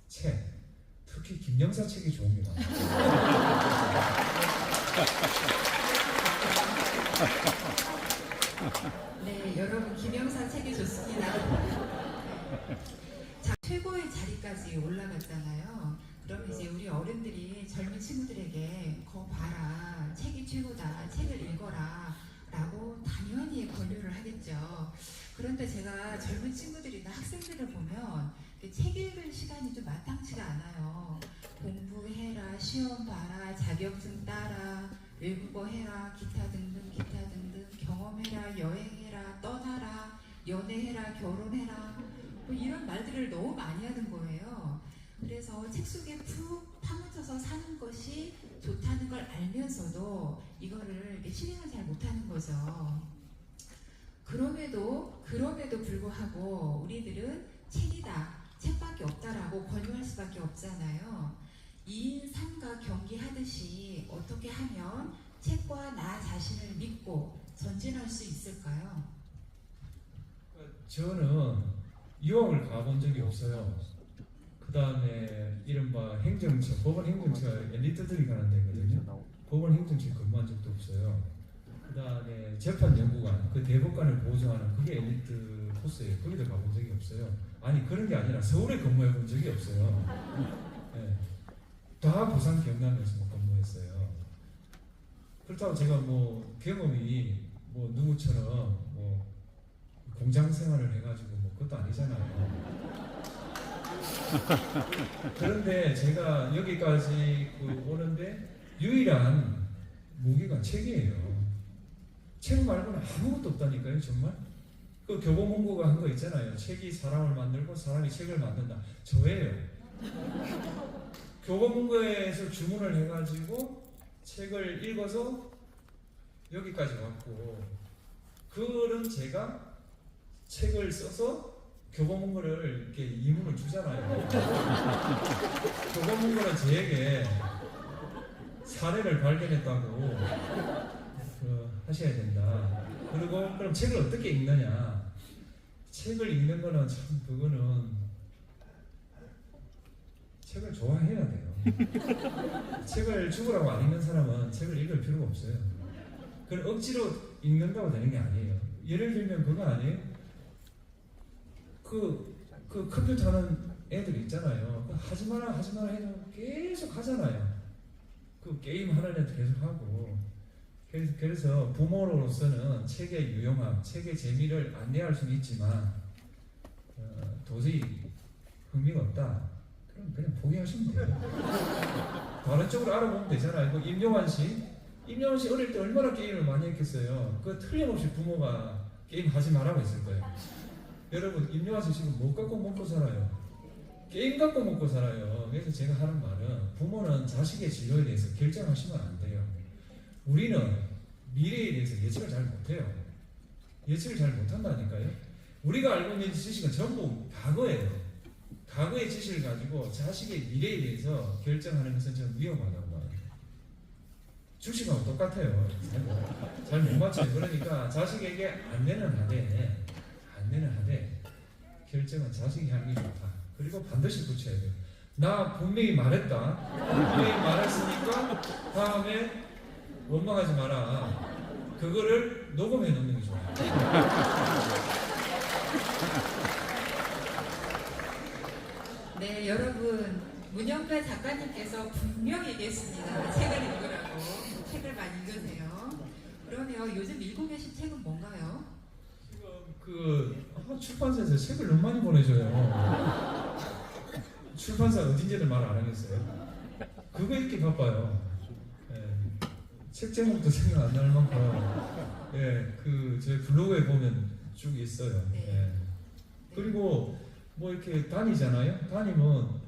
책, 특히 김영사 책이 좋은 게 많아요. 네, 여러분 김영사 책이 좋습니다. 자, 최고의 자리까지 올라갔잖아요. 그럼 이제 우리 어른들이 젊은 친구들에게 거 봐라, 책이 최고다, 책을 읽어라 라고 당연히 권유를 하겠죠. 그런데 제가 젊은 친구들이나 학생들을 보면 책 읽을 시간이 좀 마땅치가 않아요. 공부해라, 시험 봐라, 자격증 따라, 외국어 해라, 기타 등등 경험해라, 여행해라, 떠나라, 연애해라, 결혼해라, 뭐 이런 말들을 너무 많이 하는 거예요. 그래서 책 속에 푹 파묻혀서 사는 것이 좋다는 걸 알면서도 이거를 실행을 잘 못하는 거죠. 그럼에도 불구하고 우리들은 책이다, 책밖에 없다라고 권유할 수밖에 없잖아요. 2인 3가 경기하듯이 어떻게 하면 책과 나 자신을 믿고 전진할 수 있을까요? 저는 유학을 가본 적이 없어요. 그 다음에 이른바 행정처, 법원 행정처 엘리트들이 가는 데거든요. 법원 행정처에 근무한 적도 없어요. 그 다음에 재판연구관, 그 대법관을 보조하는 그게 엘리트 코스예요. 거기도 가본 적이 없어요. 아니 그런 게 아니라 서울에 근무해 본 적이 없어요. 네. 다 부산 경남에서 근무했어요. 그렇다고 제가 뭐 경험이 뭐 누구처럼 뭐 공장 생활을 해가지고 뭐 그것도 아니잖아요. 그런데 제가 여기까지 오는데 유일한 무기가 책이에요. 책 말고는 아무것도 없다니까요, 정말. 그 교보문고가 한 거 있잖아요. 책이 사람을 만들고 사람이 책을 만든다. 저예요. 교보문고에서 주문을 해가지고 책을 읽어서 여기까지 왔고, 그런 제가 책을 써서 교보문고를 이렇게 이문을 주잖아요. 교보문고는 저에게 사례를 발견했다고 하셔야 된다. 그리고 그럼 책을 어떻게 읽느냐? 책을 읽는 거는 참 그거는 책을 좋아해야 돼요. 책을 죽으라고 안 읽는 사람은 책을 읽을 필요가 없어요. 그건 억지로 읽는다고 되는 게 아니에요. 예를 들면 그거 아니에요? 그 컴퓨터 하는 애들 있잖아요. 하지 마라 해도 계속 하잖아요. 그 게임 하는 애들 계속 하고. 그래서 부모로서는 책의 유용함, 책의 재미를 안내할 수는 있지만 도저히 흥미가 없다. 그럼 그냥 포기하시면 돼요. 다른 쪽으로 알아보면 되잖아요. 그 임종환 씨 어릴 때 얼마나 게임을 많이 했겠어요. 그 틀림없이 부모가 게임 하지 말라고 했을 거예요. 여러분, 임종환 씨 지금 뭐 갖고 먹고 살아요? 게임 갖고 먹고 살아요. 그래서 제가 하는 말은 부모는 자식의 진로에 대해서 결정하시면 안 돼요. 우리는 미래에 대해서 예측을 잘 못해요. 예측을 잘 못한다니까요. 우리가 알고 있는 지식은 전부 과거예요. 과거의 지식을 가지고 자식의 미래에 대해서 결정하는 것은 좀 위험하다고 봐요. 주식하고 똑같아요. 잘 못 맞춰요. 그러니까 자식에게 안내는 하되 결정은 자식이 하는 게 좋다. 그리고 반드시 붙여야 돼요. 나 분명히 말했다. 분명히 말했으니까 다음에 원망하지 마라. 그거를 녹음해 놓는 게 좋아요. 네, 여러분 문영배 작가님께서 분명히 얘기했습니다. 책을 읽으라고. 책을 많이 읽으세요. 그러면 요즘 읽고 계신 책은 뭔가요? 지금 출판사에서 책을 너무 많이 보내줘요. 출판사 어딘지는 말 안 하겠어요. 그거 읽기 바빠요. 예, 책 제목도 생각 안 날 만큼 제 블로그에 보면 쭉 있어요. 예. 그리고 뭐 이렇게 다니잖아요. 다니면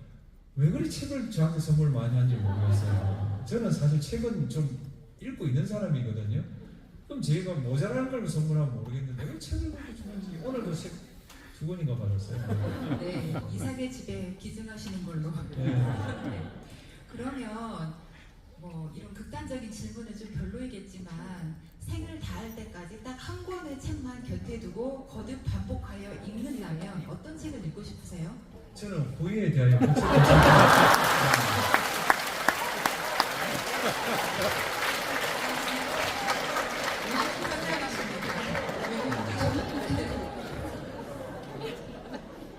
왜 그리 책을 저한테 선물 많이 하는지 모르겠어요. 저는 사실 책은 좀 읽고 있는 사람이거든요. 그럼 제가 모자랄 걸 선물하면 모르겠는데 왜 책을 그렇게 주는지. 오늘도 책 2권인가 받았어요. 네, 이삭의 집에 기증하시는 걸로. 네. 네. 그러면 뭐 이런 극단적인 질문은 좀 별로이겠지만 생을 다할 때까지 딱 한 권의 책만 곁에 두고 거듭 반복하여 읽는다면 어떤 책을 읽고 싶으세요? 저는 고유에 대하여 그 책을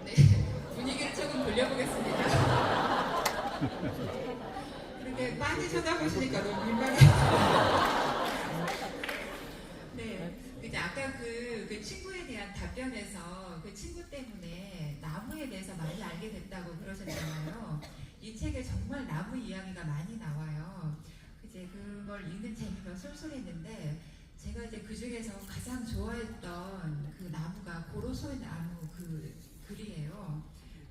네, 분위기를 조금 돌려보겠습니다. 그렇게 빤히 쳐다보시니까 너무 민망해요. 네, 이제 아까 그 친구에 대한 답변에서 그 친구 때문에 나무에 대해서 많이 알게 됐다고 그러셨잖아요. 이 책에 정말 나무 이야기가 많이 나와요. 이제 그걸 읽는 재미가 쏠쏠했는데 제가 이제 그 중에서 가장 좋아했던 그 나무가 고로소의 나무 그 글이에요.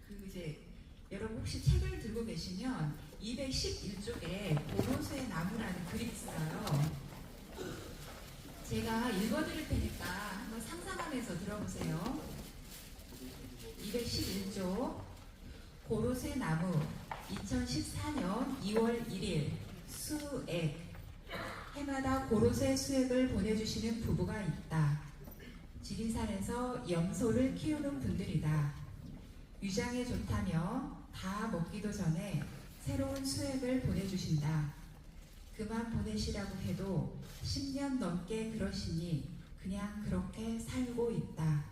그 이제 여러분 혹시 책을 들고 계시면 211쪽에 고로소의 나무라는 글이 있어요. 제가 읽어드릴 테니까 한번 상상하면서 들어보세요. 211쪽 고로쇠 나무 2014년 2월 1일 수액 해마다 고로쇠 수액을 보내주시는 부부가 있다. 지리산에서 염소를 키우는 분들이다. 위장에 좋다며 다 먹기도 전에 새로운 수액을 보내주신다. 그만 보내시라고 해도 10년 넘게 그러시니 그냥 그렇게 살고 있다.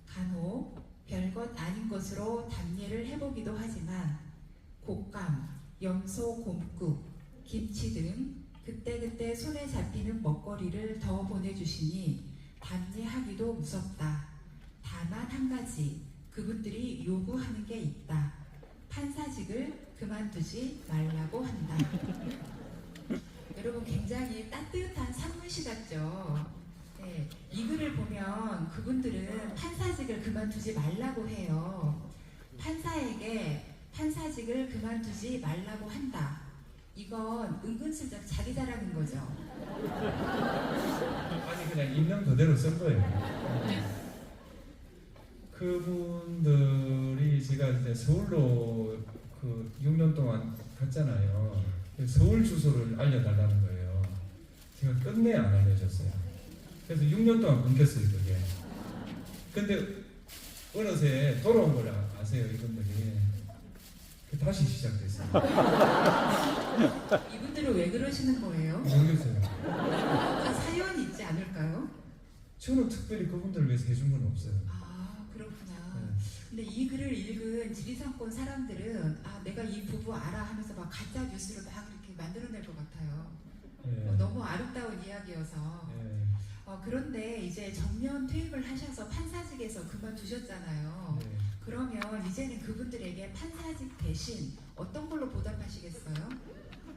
간혹 별것 아닌 것으로 답례를 해보기도 하지만 곶감, 염소 곰국, 김치 등 그때그때 손에 잡히는 먹거리를 더 보내주시니 답례하기도 무섭다. 다만 한 가지 그분들이 요구하는 게 있다. 판사직을 그만두지 말라고 한다. 여러분 굉장히 따뜻한 산문시 같죠? 네, 이 글을 보면 그분들은 판사직을 그만두지 말라고 해요. 판사에게 판사직을 그만두지 말라고 한다. 이건 은근슬쩍 자기 자랑인 거죠. 아니 그냥 있는 그대로 쓴 거예요. 그분들이 제가 이제 서울로 6년 동안 갔잖아요. 서울 주소를 알려달라는 거예요. 제가 끝내 안 알려줬어요. 그래서 6년 동안 끊겼어요, 그게. 근데 어느새 돌아온 걸 아세요, 이분들이. 다시 시작됐어요. 이분들은 왜 그러시는 거예요? 모르겠어요. 사연이 있지 않을까요? 저는 특별히 그분들을 위해서 해준 건 없어요. 아, 그렇구나. 네. 근데 이 글을 읽은 지리산권 사람들은 아, 내가 이 부부 알아 하면서 막 가짜 뉴스를 막 이렇게 만들어낼 것 같아요. 네. 너무 아름다운 이야기여서. 네. 그런데 이제 정년 퇴임을 하셔서 판사직에서 그만두셨잖아요. 네. 그러면 이제는 그분들에게 판사직 대신 어떤 걸로 보답하시겠어요?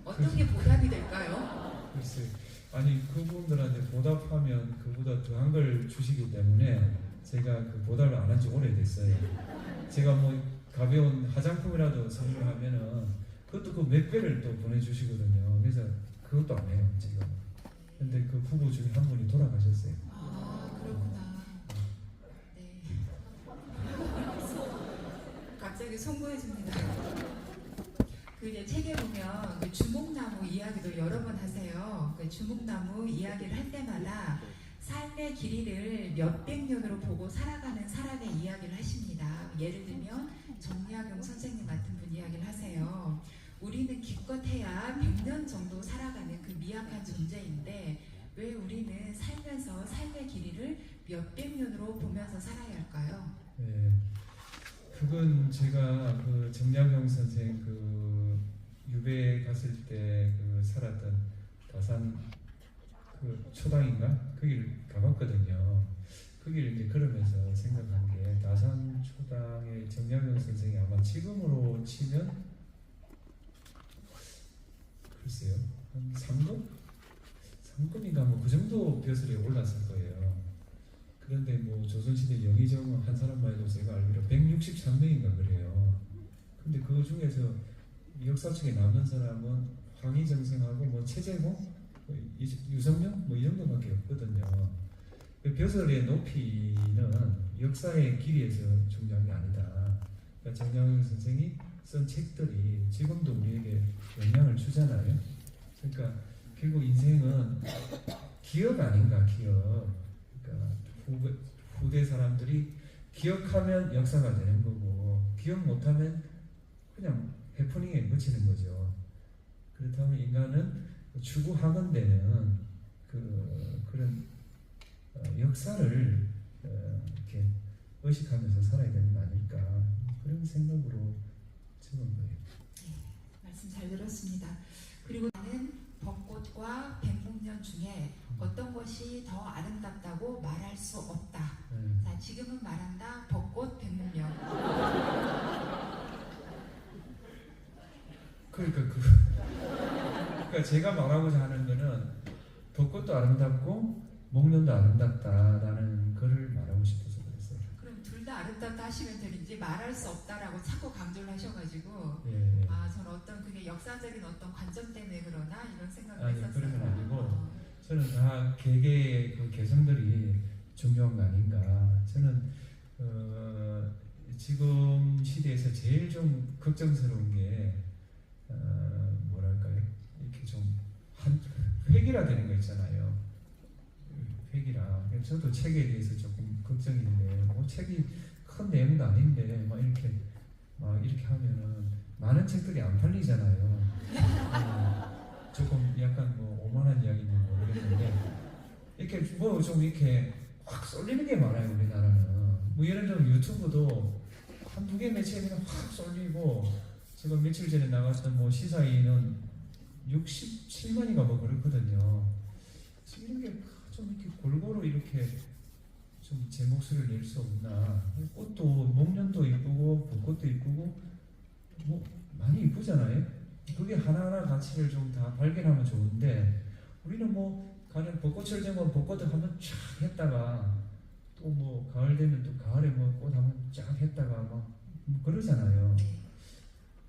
어떤 게 보답이 될까요? 글쎄, 아니 그분들한테 보답하면 그보다 더한 걸 주시기 때문에 제가 그 보답을 안 한 지 오래됐어요. 제가 뭐 가벼운 화장품이라도 선물하면은 그것도 그 몇 배를 또 보내주시거든요. 그래서 그것도 안 해요, 지금. 근데 그 부부 중에 한 분이 돌아가셨어요. 아, 그렇구나. 네. 갑자기 송구해집니다. 그 이제 책에 보면 그 주목나무 이야기도 여러 번 하세요. 그 주목나무 이야기를 할 때마다 삶의 길이를 몇백 년으로 보고 살아가는 사람의 이야기를 하십니다. 예를 들면 정약용 선생님 같은 분 이야기를 하세요. 우리는 기껏해야 100년 정도 살아가는 그 미약한 존재인데 왜 우리는 살면서 삶의 길이를 몇백 년으로 보면서 살아야 할까요? 네, 그건 제가 그 정약용 선생 그 유배 갔을 때 그 살았던 다산 그 초당인가 거기를 가봤거든요. 거기를 이제 걸으면서 생각한 게 다산 초당의 정약용 선생이 아마 지금으로 치면 글쎄요 한 3급? 3급인가 뭐 그 정도 벼슬에 올랐을 거예요. 그런데 뭐 조선시대 영의정 한 사람만 해도 제가 알기로 163명인가 그래요. 근데 그 중에서 역사책에 남는 사람은 황희정생하고 뭐 최재호, 뭐 유성명 뭐 이 정도밖에 없거든요. 그 벼슬의 높이는 역사의 길이에서 중요한 게 아니다. 그러니까 정약용 선생이 쓴 책들이 지금도 우리에게 영향을 주잖아요. 그러니까 결국 인생은 기억 아닌가, 기억. 그러니까 후대 사람들이 기억하면 역사가 되는 거고 기억 못하면 그냥 해프닝에 그치는 거죠. 그렇다면 인간은 추구하건대는 그런 역사를 이렇게 의식하면서 살아야 되는 거 아닐까 그런 생각으로 적은 거예요. 네, 말씀 잘 들었습니다. 그리고 나는 벚꽃과 백목련 중에 어떤 것이 더 아름답다고 말할 수 없다. 자, 지금은 말한다. 벚꽃, 백목련. 그러니까 제가 말하고자 하는 거는 벚꽃도 아름답고 목련도 아름답다라는 거를 말하고 싶어서 그랬어요. 그럼 둘 다 아름답다 하시면 되는지 말할 수 없다라고 자꾸 강조를 하셔가지고 예. 아, 저는 어떤 그게 역사적인 어떤 관점 때문에 그러나 이런 생각을 아니 했었어요. 그런 건 아니고 저는 다 개개의 그 개성들이 중요한 거 아닌가. 저는 지금 시대에서 제일 좀 걱정스러운 게 뭐랄까요? 이렇게 좀 획일화되는 거 있잖아요. 획일화. 저도 책에 대해서 조금 걱정인데 뭐 책이 큰 내용도 아닌데 막 이렇게 하면은 많은 책들이 안 팔리잖아요. 조금 약간 뭐 오만한 이야기인지 모르겠는데 이렇게 뭐 좀 이렇게 확 쏠리는 게 많아요 우리나라는. 뭐 예를 들면 유튜브도 한두 개 매체에 그냥 확 쏠리고 지금 며칠 전에 나갔던 뭐 시사인은 67만인가 뭐 그렇거든요. 이런 게 좀 이렇게 골고루 이렇게 좀 제 목소리를 낼 수 없나. 꽃도 목련도 이쁘고 벚꽃도 이쁘고 뭐 많이 이쁘잖아요. 그게 하나하나 가치를 좀 다 발견하면 좋은데 우리는 뭐 가령 벚꽃을 되면 벚꽃을 한번 쫙 했다가 또 뭐 가을 되면 또 가을에 뭐 꽃 한번 쫙 했다가 막 그러잖아요.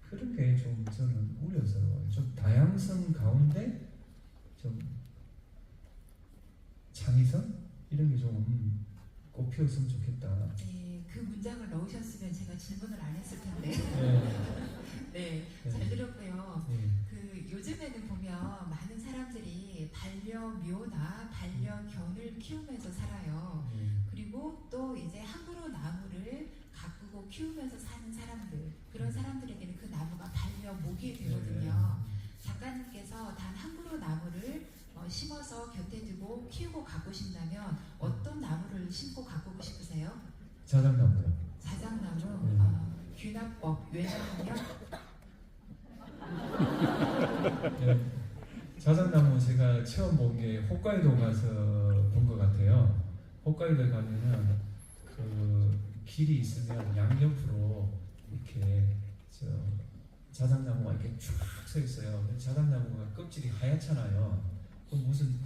그런 게 좀 저는 우려스러워요. 좀 다양성 가운데 좀 창의성 이런 게 좀 꽃피웠으면 좋겠다. 네, 그 문장을 넣으셨으면 제가 질문을 안 했을 텐데. 네. 네, 잘 들었고요. 네. 그 요즘에는 보면 많은 사람들이 반려묘나 반려견을 키우면서 살아요. 그리고 또 이제 함부로 나무를 가꾸고 키우면서 사는 사람들, 그런 사람들에게는 그 나무가 반려목이 되거든요. 작가님께서 단 함부로 나무를 심어서 곁에 두고 키우고 가꾸신다면 어떤 나무를 심고 가꾸고 싶으세요? 자작나무요. 자작나무, 귀납법, 왜냐하면 네. 자작나무 제가 처음 본 게 홋카이도 가서 본 것 같아요. 홋카이도에 가면은 그 길이 있으면 양옆으로 이렇게 자작나무가 이렇게 쫙 서 있어요. 자작나무가 껍질이 하얗잖아요. 그 무슨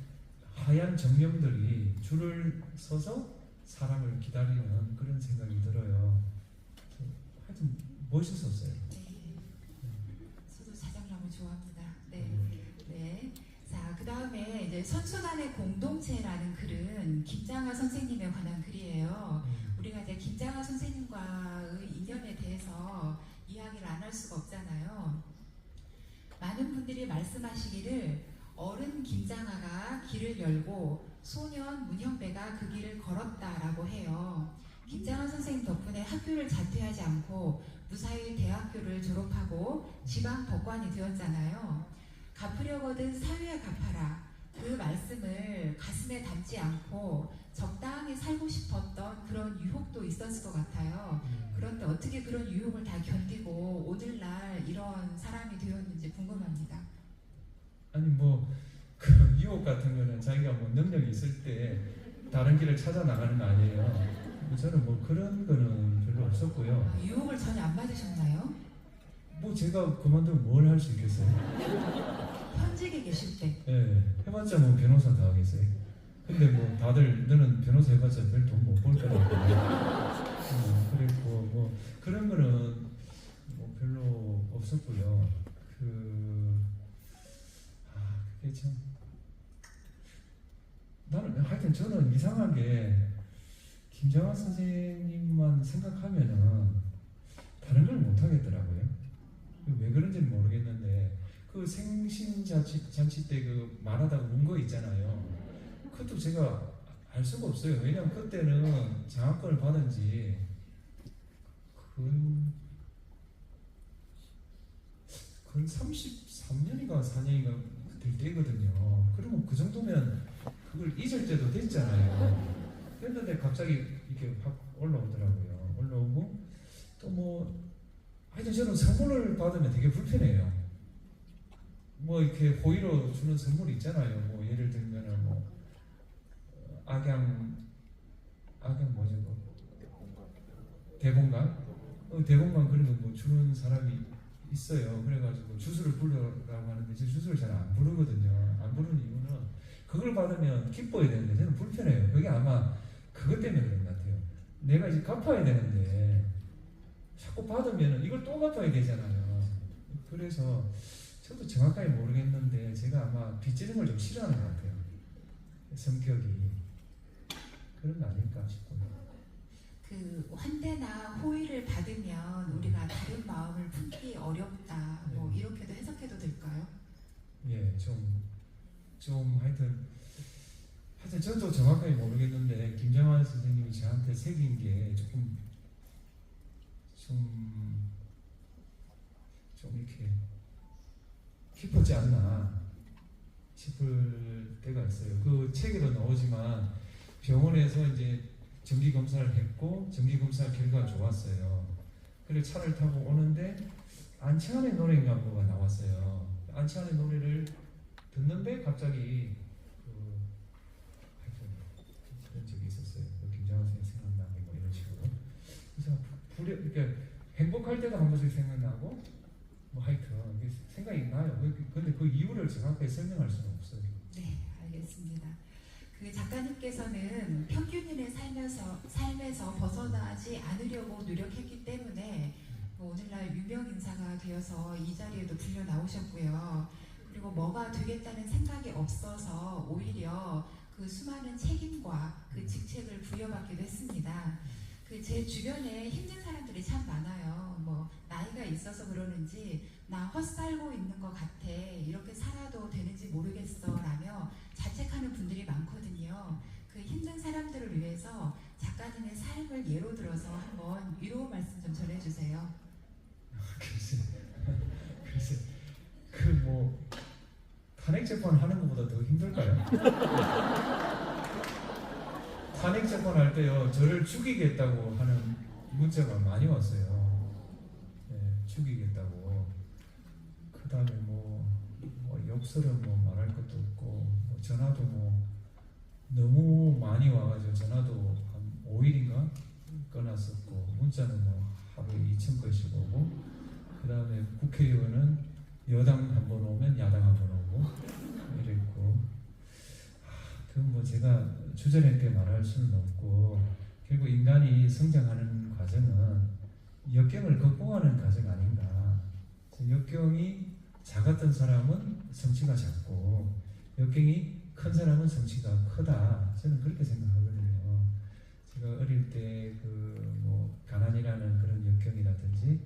하얀 정령들이 줄을 서서 사람을 기다리는 그런 생각이 들어요. 하여튼 멋있었어요. 네, 저도 자작나무 좋아합니다. 네. 자, 그 다음에 이제 선수단의 공동체라는 글은 김장하 선생님에 관한 글이에요. 우리가 이제 김장하 선생님과의 인연에 대해서 이야기를 안 할 수가 없잖아요. 많은 분들이 말씀하시기를 어른 김장하가 길을 열고 소년 문형배가 그 길을 걸었다라고 해요. 김장하 선생님 덕분에 학교를 자퇴하지 않고 무사히 대학교를 졸업하고 지방 법관이 되었잖아요. 갚으려거든 사회에 갚아라. 그 말씀을 가슴에 담지 않고 적당히 살고 싶었던 그런 유혹도 있었을 것 같아요. 그런데 어떻게 그런 유혹을 다 견디고 오늘날 이런 사람이 되었는지 궁금합니다. 아니 뭐 그 유혹 같은 거는 자기가 뭐 능력이 있을 때 다른 길을 찾아 나가는 거 아니에요. 저는 뭐 그런 거는 별로 없었고요. 아, 유혹을 전혀 안 받으셨나요? 뭐 제가 그만두면 뭘 할 수 있겠어요? 현직에 계실 때. 예, 해봤자 뭐 변호사 다 하겠어요. 근데 뭐 다들 너는 변호사 해봤자 별 돈 못 벌 거라고. 그랬고 뭐 그런 거는 뭐 별로 없었고요. 그게 참 나는 하여튼 저는 이상하게 김장한 선생님만 생각하면은 다른 걸 못 하겠더라고요. 왜 그런지는 모르겠는데 그 생신잔치 때 그 말하다가 운 거 있잖아요. 그것도 제가 알 수가 없어요. 왜냐면 그때는 장학금을 받은 지 근 33년인가 4년인가 될 때거든요. 그러면 그 정도면 그걸 잊을 때도 됐잖아요. 그랬는데 갑자기 이렇게 확 올라오더라고요. 올라오고 또 뭐 하여튼 저는 선물을 받으면 되게 불편해요. 뭐 이렇게 호의로 주는 선물이 있잖아요. 뭐 예를 들면은 뭐 악양 뭐죠? 대봉강? 대봉강 그런 거 뭐 주는 사람이 있어요. 그래가지고 주술을 부르라고 하는데 제 주술을 잘 안 부르거든요. 안 부르는 이유는 그걸 받으면 기뻐야 되는데 저는 불편해요. 그게 아마 그것 때문에 그런 것 같아요. 내가 이제 갚아야 되는데 자꾸 받으면 이걸 또 갚아야 되잖아요. 그래서 저도 정확하게 모르겠는데 제가 아마 빚지는 걸 좀 싫어하는 것 같아요. 성격이 그런 거 아닐까 싶고요. 그 환대나 호의를 받으면 우리가 다른 마음을 품기 어렵다. 뭐 이렇게도 해석해도 될까요? 예, 좀 하여튼 저도 정확하게 모르겠는데 김장환 선생님이 저한테 새긴 게 조금 좀 이렇게 깊었지 않나 싶을 때가 있어요. 그 책에도 나오지만 병원에서 이제 정기 검사를 했고 정기 검사 결과가 좋았어요. 그래서 차를 타고 오는데 안치환의 노래인가 뭐가 나왔어요. 안치환의 노래를 듣는데 갑자기 하여튼 그런 적이 있었어요. 김장환 선생님 생각나고 뭐 이런 식으로. 그래서 이렇게 행복할 때도 한 번씩 생각나고 뭐 하여튼 생각이 나요. 근데 그 이유를 정확하게 설명할 수는 없어요. 네, 알겠습니다. 그 작가님께서는 평균인의 삶에서 벗어나지 않으려고 노력했기 때문에 오늘날 유명 인사가 되어서 이 자리에도 불려 나오셨고요. 그리고 뭐가 되겠다는 생각이 없어서 오히려 그 수많은 책임과 그 직책을 부여받기도 했습니다. 그 제 주변에 힘든 사람들이 참 많아요. 뭐 나이가 있어서 그러는지 나 헛살고 있는 것 같아. 이렇게 살아도 되는지 모르겠어 라며 자책하는 분들이 많거든요. 그 힘든 사람들을 위해서 작가님의 삶을 예로 들어서 한번 위로 말씀 좀 전해주세요. 글쎄 그 뭐 탄핵 재판 하는 것보다 더 힘들까요? 탄핵 재판 할 때요 저를 죽이겠다고 하는 문자가 많이 왔어요. 네, 죽이겠다고. 그 다음에 뭐 욕설은 뭐 말할 것도 없고 뭐 전화도 뭐 너무 많이 와가지고 전화도 한 5일인가 끊었었고 문자는 뭐 하루에 2,000건씩 오고 그 다음에 국회의원은 여당 한 번 오면 야당 한 번 오고 이랬고 그건 뭐 제가 주저했게 말할 수는 없고 결국 인간이 성장하는 과정은 역경을 극복하는 과정 아닌가. 역경이 작았던 사람은 성취가 작고 역경이 큰 사람은 성취가 크다. 저는 그렇게 생각하거든요. 제가 어릴 때 그 뭐 가난이라는 그런 역경이라든지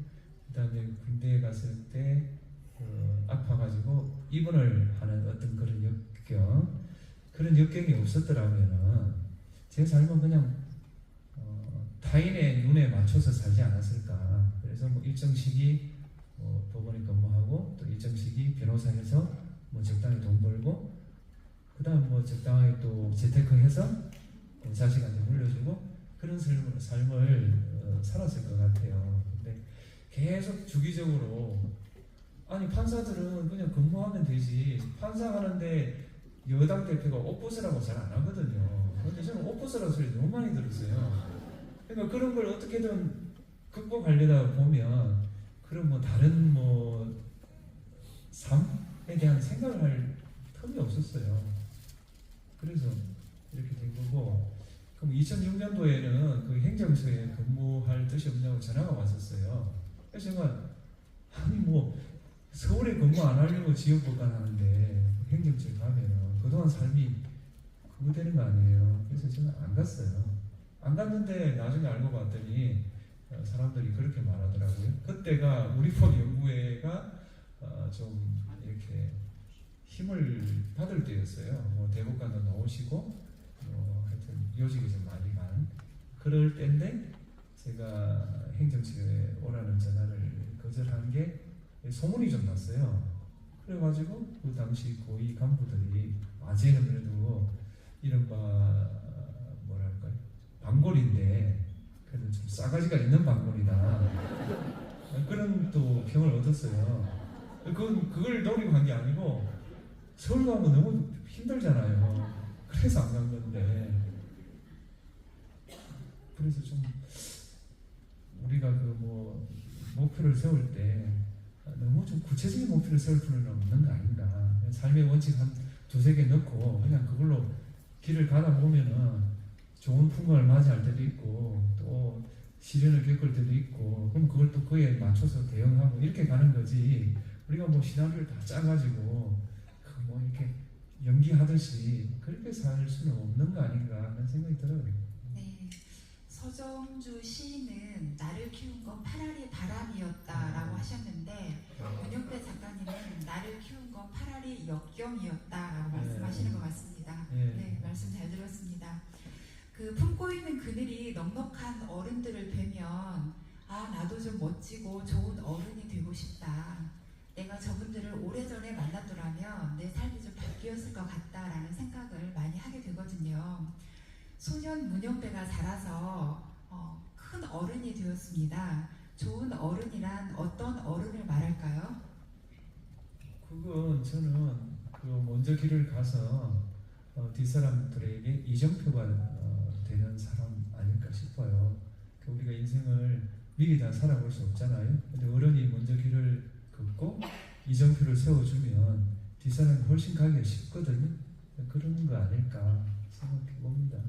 그다음에 군대에 갔을 때 아파가지고 입원을 하는 어떤 그런 역경 그런 역경이 없었더라면은 제 삶은 그냥 타인의 눈에 맞춰서 살지 않았을까. 그래서 뭐 일정 시기 법원에 근무하고 또 일정 시기 변호사해서 뭐 적당히 돈 벌고 그 또 적당하게 또 재테크해서 자식한테 물려주고 그런 삶을 살았을 것 같아요. 근데 계속 주기적으로 아니 판사들은 그냥 근무하면 되지 판사 하는데 여당 대표가 옷 벗으라고 잘 안 하거든요. 근데 저는 옷 벗으라고 소리 너무 많이 들었어요. 그러니까 그런 걸 어떻게든 극복하려다 보면 그런 뭐 다른 뭐 삶에 대한 생각을 할 틈이 없었어요. 그래서 이렇게 된 거고 그럼 2006년도에는 그 행정처에 근무할 뜻이 없냐고 전화가 왔었어요. 그래서 제가 아니 뭐 서울에 근무 안 하려고 지역법관 하는데 행정처에 가면은 그동안 삶이 그거 되는 거 아니에요. 그래서 저는 안 갔어요. 안 갔는데 나중에 알고 봤더니 사람들이 그렇게 말하더라고요. 그때가 우리폰 연구회가 좀 이렇게 힘을 받을 때였어요. 뭐 대법관도 나오시고 하여튼 요직이 좀 많이 간 그럴 때인데 제가 행정처에 오라는 전화를 거절한 게 소문이 좀 났어요. 그래가지고 그 당시 고위 간부들이 아재는 그래도 이른바 뭐랄까요 방골인데 그래도 좀 싸가지가 있는 방골이다 그런 또 평을 얻었어요. 그걸 노리고 간 게 아니고 서울 가면 너무 힘들잖아요. 그래서 안 간 건데 그래서 좀 우리가 그 뭐 목표를 세울 때 너무 좀 구체적인 목표를 세울 필요는 없는 거 아닌가. 삶의 원칙 한 두세 개 넣고 그냥 그걸로 길을 가다 보면은 좋은 풍광을 맞이할 때도 있고 또 시련을 겪을 때도 있고 그럼 그걸 또 그에 맞춰서 대응하고 이렇게 가는 거지. 우리가 뭐 시나리오를 다 짜가지고 뭐 이렇게 연기하듯이 그렇게 살 수는 없는 거 아닌가 하는 생각이 들어요. 네, 서정주 시인은 나를 키운 건 파라리 바람이었다라고 하셨는데 문영배 작가님은 나를 키운 건 파라리 역경이었다라고 말씀하시는 것 같습니다. 네, 말씀 잘 들었습니다. 그 품고 있는 그늘이 넉넉한 어른들을 뵈면 아 나도 좀 멋지고 좋은 어른이 되고 싶다. 내가 저분들을 오래전에 만났더라면 내 삶이 좀 바뀌었을 것 같다라는 생각을 많이 하게 되거든요. 소년 문영배가 자라서 큰 어른이 되었습니다. 좋은 어른이란 어떤 어른을 말할까요? 그건 저는 그 먼저 길을 가서 뒷사람들에게 이정표가 되는 사람 아닐까 싶어요. 우리가 인생을 미리 다 살아볼 수 없잖아요. 근데 어른이 먼저 길을 걷고 이정표를 세워주면 뒷사람이 훨씬 가기가 쉽거든요. 그런 거 아닐까 생각해 봅니다.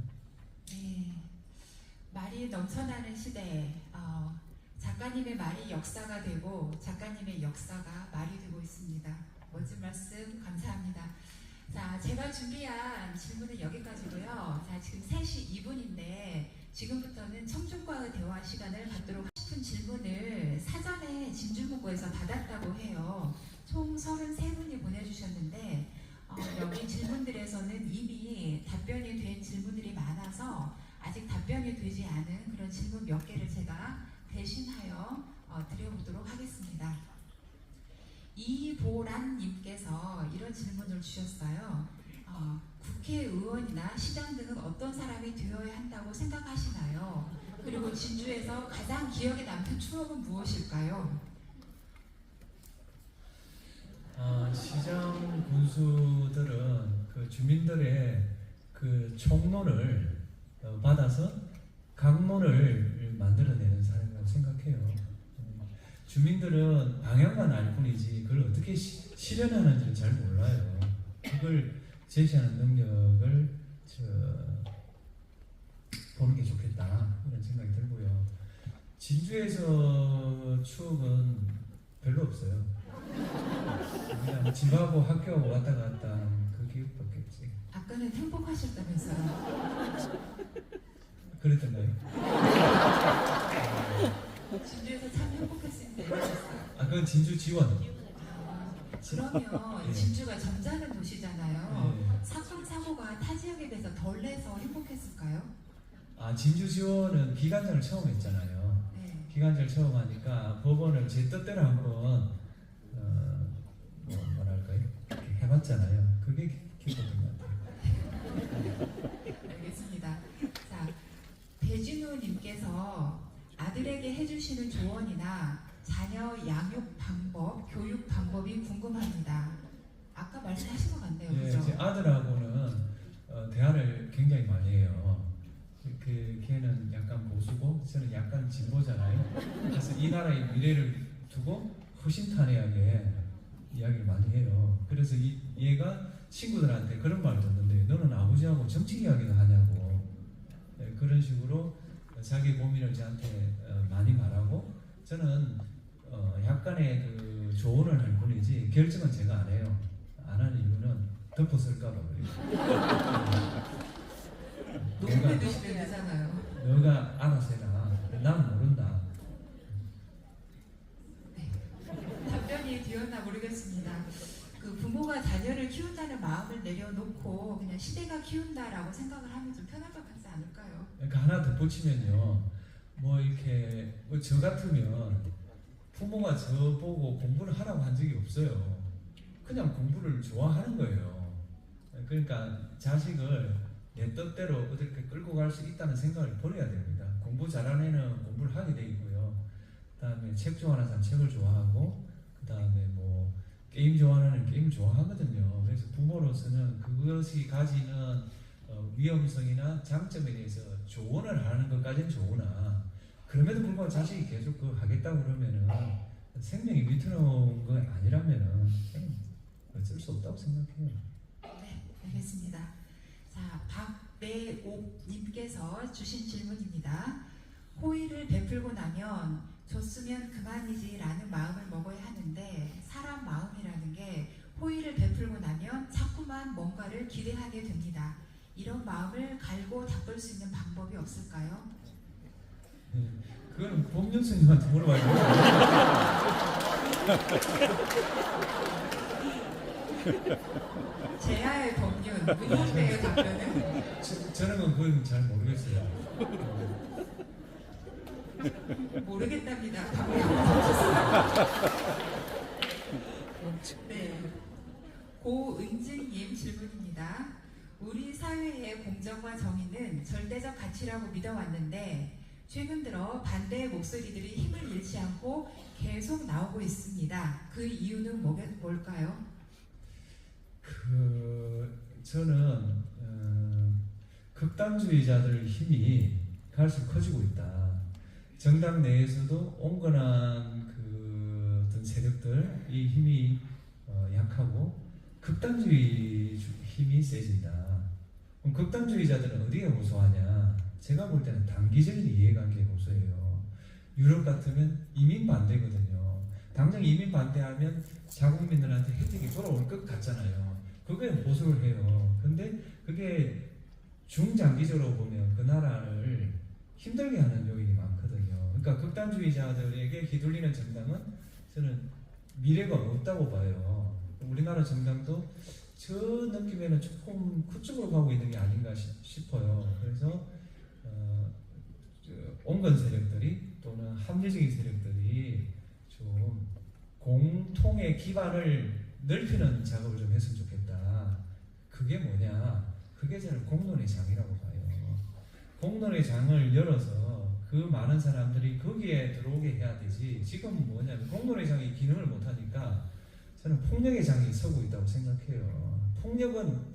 네, 말이 넘쳐나는 시대에 작가님의 말이 역사가 되고 작가님의 역사가 말이 되고 있습니다. 멋진 말씀 감사합니다. 자, 제가 준비한 질문은 여기까지고요. 자, 지금 3시 2분인데 지금부터는 청중과의 대화 시간을 갖도록 싶은 질문을 사전에 진주문고에서 받았다고 해요. 총 33분이 보내주셨는데 여기 질문들에서는 이미 답변이 된 질문들이 많아서 아직 답변이 되지 않은 그런 질문 몇 개를 제가 대신하여 드려보도록 하겠습니다. 이보란님께서 이런 질문을 주셨어요. 국회의원이나 시장 등은 어떤 사람이 되어야 한다고 생각하시나요? 그리고 진주에서 가장 기억에 남는 추억은 무엇일까요? 시장 군수들은 그 주민들의 그 총론을 받아서 강론을 만들어내는 사람이라고 생각해요. 주민들은 방향만 알 뿐이지 그걸 어떻게 실현하는지는 잘 몰라요. 그걸 제시하는 능력을 보는 게 좋겠다 이런 생각이 들고요. 진주에서 추억은 별로 없어요. 그냥 집하고 학교 왔다 갔다 한 그 기억밖에 없지. 아까는 행복하셨다면서요? 그랬던가요? 진주에서 참 행복했습니다. 그건 진주 지원. 그러면 네. 진주가 점잖은 도시잖아요. 네. 사건 사고가 타 지역에 비해서 덜 내서 행복했을까요? 진주 지원은 기관장을 처음 했잖아요. 네. 기관장을 처음 하니까 법원을 제 뜻대로 한번 뭐랄까요? 이렇게 해봤잖아요. 그게 기뻤던 것 같아요. 이진우님께서 아들에게 해주시는 조언이나 자녀 양육 방법, 교육 방법이 궁금합니다. 아까 말씀하신 것 같네요, 예, 그죠? 제 아들하고는 대화를 굉장히 많이 해요. 걔는 약간 보수고 저는 약간 진보잖아요. 그래서 이 나라의 미래를 두고 허심탄회하게 이야기를 많이 해요. 그래서 얘가 친구들한테 그런 말을 듣는데 너는 아버지하고 정치 이야기도 하냐고, 그런 식으로 자기 고민을 저한테 많이 말하고, 저는 약간의 그 조언을 할 뿐이지 결정은 제가 안 해요. 안 하는 이유는 덮어쓸까봐 그래요. 녹음해 두시면 되잖아요. 너가 알아서 해라. 난 모른다. 답변이 뒤였나 모르겠습니다. 그 부모가 자녀를 키운다는 마음을 내려놓고 그냥 시대가 키운다라고 생각을 하면 좀 편할 것 같지 않을까요? 그러니까 하나 덧붙이면요, 뭐 이렇게 저 같으면 부모가 저 보고 공부를 하라고 한 적이 없어요. 그냥 공부를 좋아하는 거예요. 그러니까 자식을 내 뜻대로 어떻게 끌고 갈 수 있다는 생각을 버려야 됩니다. 공부 잘하는 애는 공부를 하게 돼 있고요. 그다음에 책 좋아하는 사람 책을 좋아하고, 그다음에 뭐 게임 좋아하는 애는 게임 좋아하거든요. 그래서 부모로서는 그것이 가지는 위험성이나 장점에 대해서 조언을 하는 것까지는 좋으나, 그럼에도 불구하고 자식이 계속 그거 하겠다고 그러면은 생명이 위태로운 거 아니라면은 어쩔 수 없다고 생각해요. 네, 알겠습니다. 자, 박배옥님께서 주신 질문입니다. 호의를 베풀고 나면 줬으면 그만이지라는 마음을 먹어야 하는데, 사람 마음이라는 게 호의를 베풀고 나면 자꾸만 뭔가를 기대하게 됩니다. 이런 마음을 갈고 닦을 수 있는 방법이 없을까요? 네, 그거는 법륜 스님한테 물어봐야 돼요. 제야의 법륜, 문홍배의 답변은? 저는 그건 잘 모르겠어요. 모르겠답니다. 네. 고은진님 질문입니다. 우리 사회의 공정과 정의는 절대적 가치라고 믿어왔는데 최근 들어 반대의 목소리들이 힘을 잃지 않고 계속 나오고 있습니다. 그 이유는 뭘까요? 저는 극단주의자들 힘이 갈수록 커지고 있다. 정당 내에서도 온건한 그 어떤 세력들이 힘이 약하고 극단주의 힘이 세진다. 그럼 극단주의자들은 어디에 호소하냐? 제가 볼 때는 단기적인 이해관계에 호소해요. 유럽 같으면 이민 반대거든요. 당장 이민 반대하면 자국민들한테 혜택이 돌아올 것 같잖아요. 그거에 호소를 해요. 근데 그게 중장기적으로 보면 그 나라를 힘들게 하는 요인이 많거든요. 그러니까 극단주의자들에게 휘둘리는 정당은 저는 미래가 없다고 봐요. 우리나라 정당도 저 느낌에는 조금 그쪽으로 가고 있는 게 아닌가 싶어요. 그래서 온건 세력들이 또는 합리적인 세력들이 좀 공통의 기반을 넓히는 작업을 좀 했으면 좋겠다. 그게 뭐냐? 그게 저는 공론의 장이라고 봐요. 공론의 장을 열어서 그 많은 사람들이 거기에 들어오게 해야 되지. 지금 뭐냐면 공론의 장이 기능을 못하니까 저는 폭력의 장이 서고 있다고 생각해요. 폭력은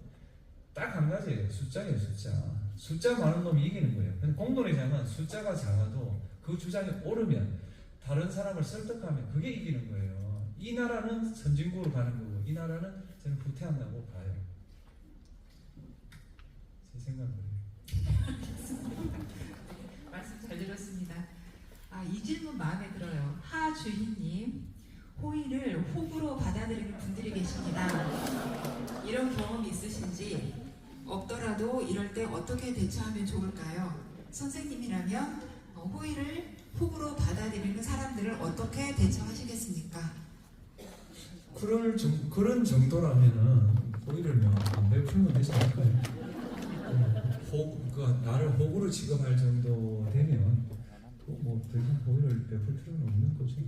딱 한 가지예요. 숫자예요, 숫자. 숫자 많은 놈이 이기는 거예요. 근데 공론의 장은 숫자가 작아도 그 주장이 옳으면 다른 사람을 설득하면 그게 이기는 거예요. 이 나라는 선진국으로 가는 거고 이 나라는 저는 후퇴한다고 봐요. 제 생각으로. 말씀 잘 들었습니다. 이 질문 마음에 들어요. 하주희님, 호의를 호구로 받아들이는 분들이 계십니다. 이런 경험이 있으신지, 없더라도 이럴 때 어떻게 대처하면 좋을까요? 선생님이라면 호의를 호구로 받아들이는 사람들을 어떻게 대처하시겠습니까? 그런 정도라면은 호의를 안 베풀면 되지 않을까요? 나를 호구로 취급할 정도 되면 더 이상 호의를 베풀 필요는 없는 거죠. 네,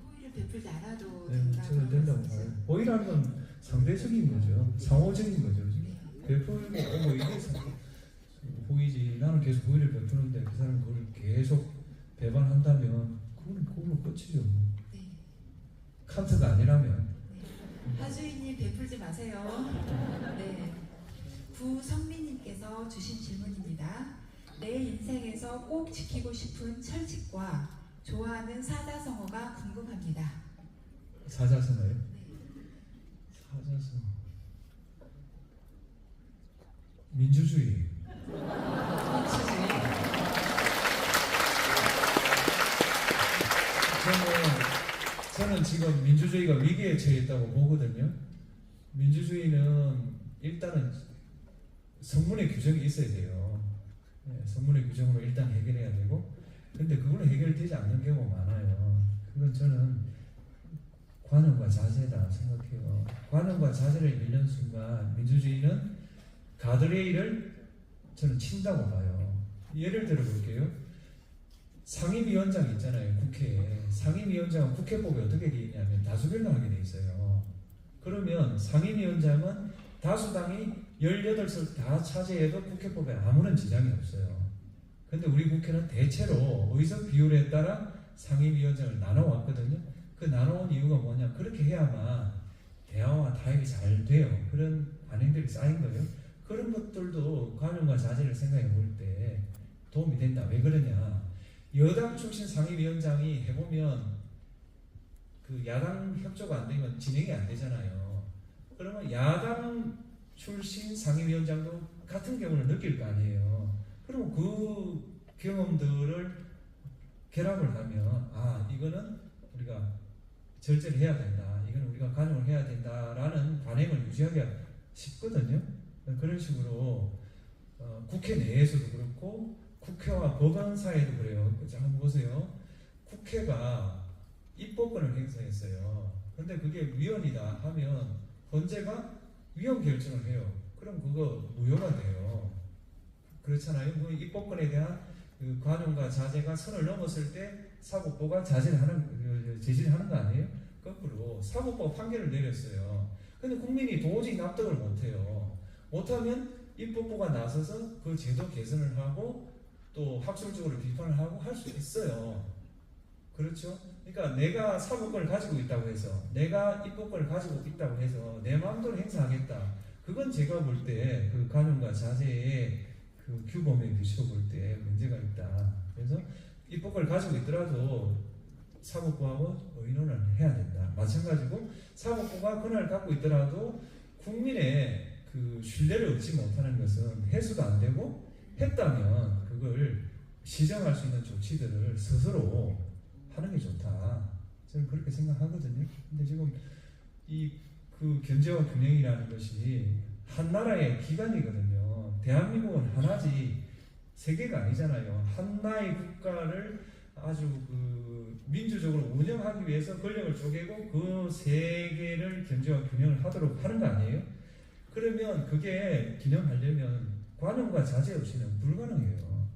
호의를 베풀지 않아도 저는 된다고 봐요. 호의라는 건 상대적인 거죠. 상호적인 거죠. 네. 베풀고 이게 호의지. 나는 계속 호의를 베푸는데 그 사람은 그걸 계속 배반한다면 그걸로 끝이죠. 네. 칸트가 아니라면. 하주인님 베풀지 마세요. 네. 구성민님께서 주신 질문입니다. 내 인생에서 꼭 지키고 싶은 철칙과 좋아하는 사자성어가 궁금합니다. 사자성어요? 네. 사자성어. 민주주의. 저는 지금 민주주의가 위기에 처해 있다고 보거든요. 민주주의는 일단은 성문의 규정이 있어야 돼요. 네, 성문의 규정으로 일단 해결해야 되고, 근데 그걸로 해결되지 않는 경우가 많아요. 그건 저는 관용과 자제다 생각해요. 관용과 자제를 잃는 순간 민주주의는 가드레일을 저는 친다고 봐요. 예를 들어 볼게요. 상임위원장 있잖아요. 국회에. 상임위원장은 국회법에 어떻게 되어 있냐면 다수결로 하게 돼 있어요. 그러면 상임위원장은 다수당이 18석 다 차지해도 국회법에 아무런 지장이 없어요. 근데 우리 국회는 대체로 의석 비율에 따라 상임위원장을 나눠왔거든요. 그 나눠온 이유가 뭐냐, 그렇게 해야만 대화와 타협이 잘 돼요. 그런 관행들이 쌓인 거예요. 그런 것들도 관용과 자제를 생각해 볼 때 도움이 된다. 왜 그러냐, 여당 출신 상임위원장이 해보면 그 야당 협조가 안 되면 진행이 안 되잖아요. 그러면 야당 출신 상임위원장도 같은 경우를 느낄 거 아니에요. 그럼 그 경험들을 결합을 하면, 아, 이거는 우리가 절제를 해야 된다, 이거는 우리가 관용을 해야 된다라는 관행을 유지하기가 쉽거든요. 그런 식으로 국회 내에서도 그렇고 국회와 법원 사이에도 그래요. 자, 한번 보세요. 국회가 입법권을 행사했어요. 근데 그게 위헌이다 하면 헌재가 위헌 결정을 해요. 그럼 그거 무효가 돼요. 그렇잖아요. 그 입법권에 대한 그 관용과 자제가 선을 넘었을 때 사법부가 제지를 하는 거 아니에요? 거꾸로 사법부가 판결을 내렸어요. 근데 국민이 도저히 납득을 못해요. 못하면 입법부가 나서서 그 제도 개선을 하고 또 학술적으로 비판을 하고 할 수 있어요. 그렇죠? 그러니까 내가 사법권을 가지고 있다고 해서, 내가 입법권을 가지고 있다고 해서 내 마음대로 행사하겠다, 그건 제가 볼 때 그 관용과 자제의 그 규범에 비추어 볼 때 문제가 있다. 그래서 입법권을 가지고 있더라도 사법부하고 의논을 해야 된다. 마찬가지고 사법부가 권한을 갖고 있더라도 국민의 그 신뢰를 얻지 못하는 것은 해소도 안 되고, 했다면 그걸 시정할 수 있는 조치들을 스스로 하는 게 좋다. 저는 그렇게 생각하거든요. 근데 지금 이 그 견제와 균형이라는 것이 한 나라의 기관이거든요. 대한민국은 하나지 세계가 아니잖아요. 하나의 국가를 아주 그 민주적으로 운영하기 위해서 권력을 쪼개고 그 세계를 견제와 균형을 하도록 하는 거 아니에요? 그러면 그게 균형하려면 관용과 자제 없이는 불가능해요.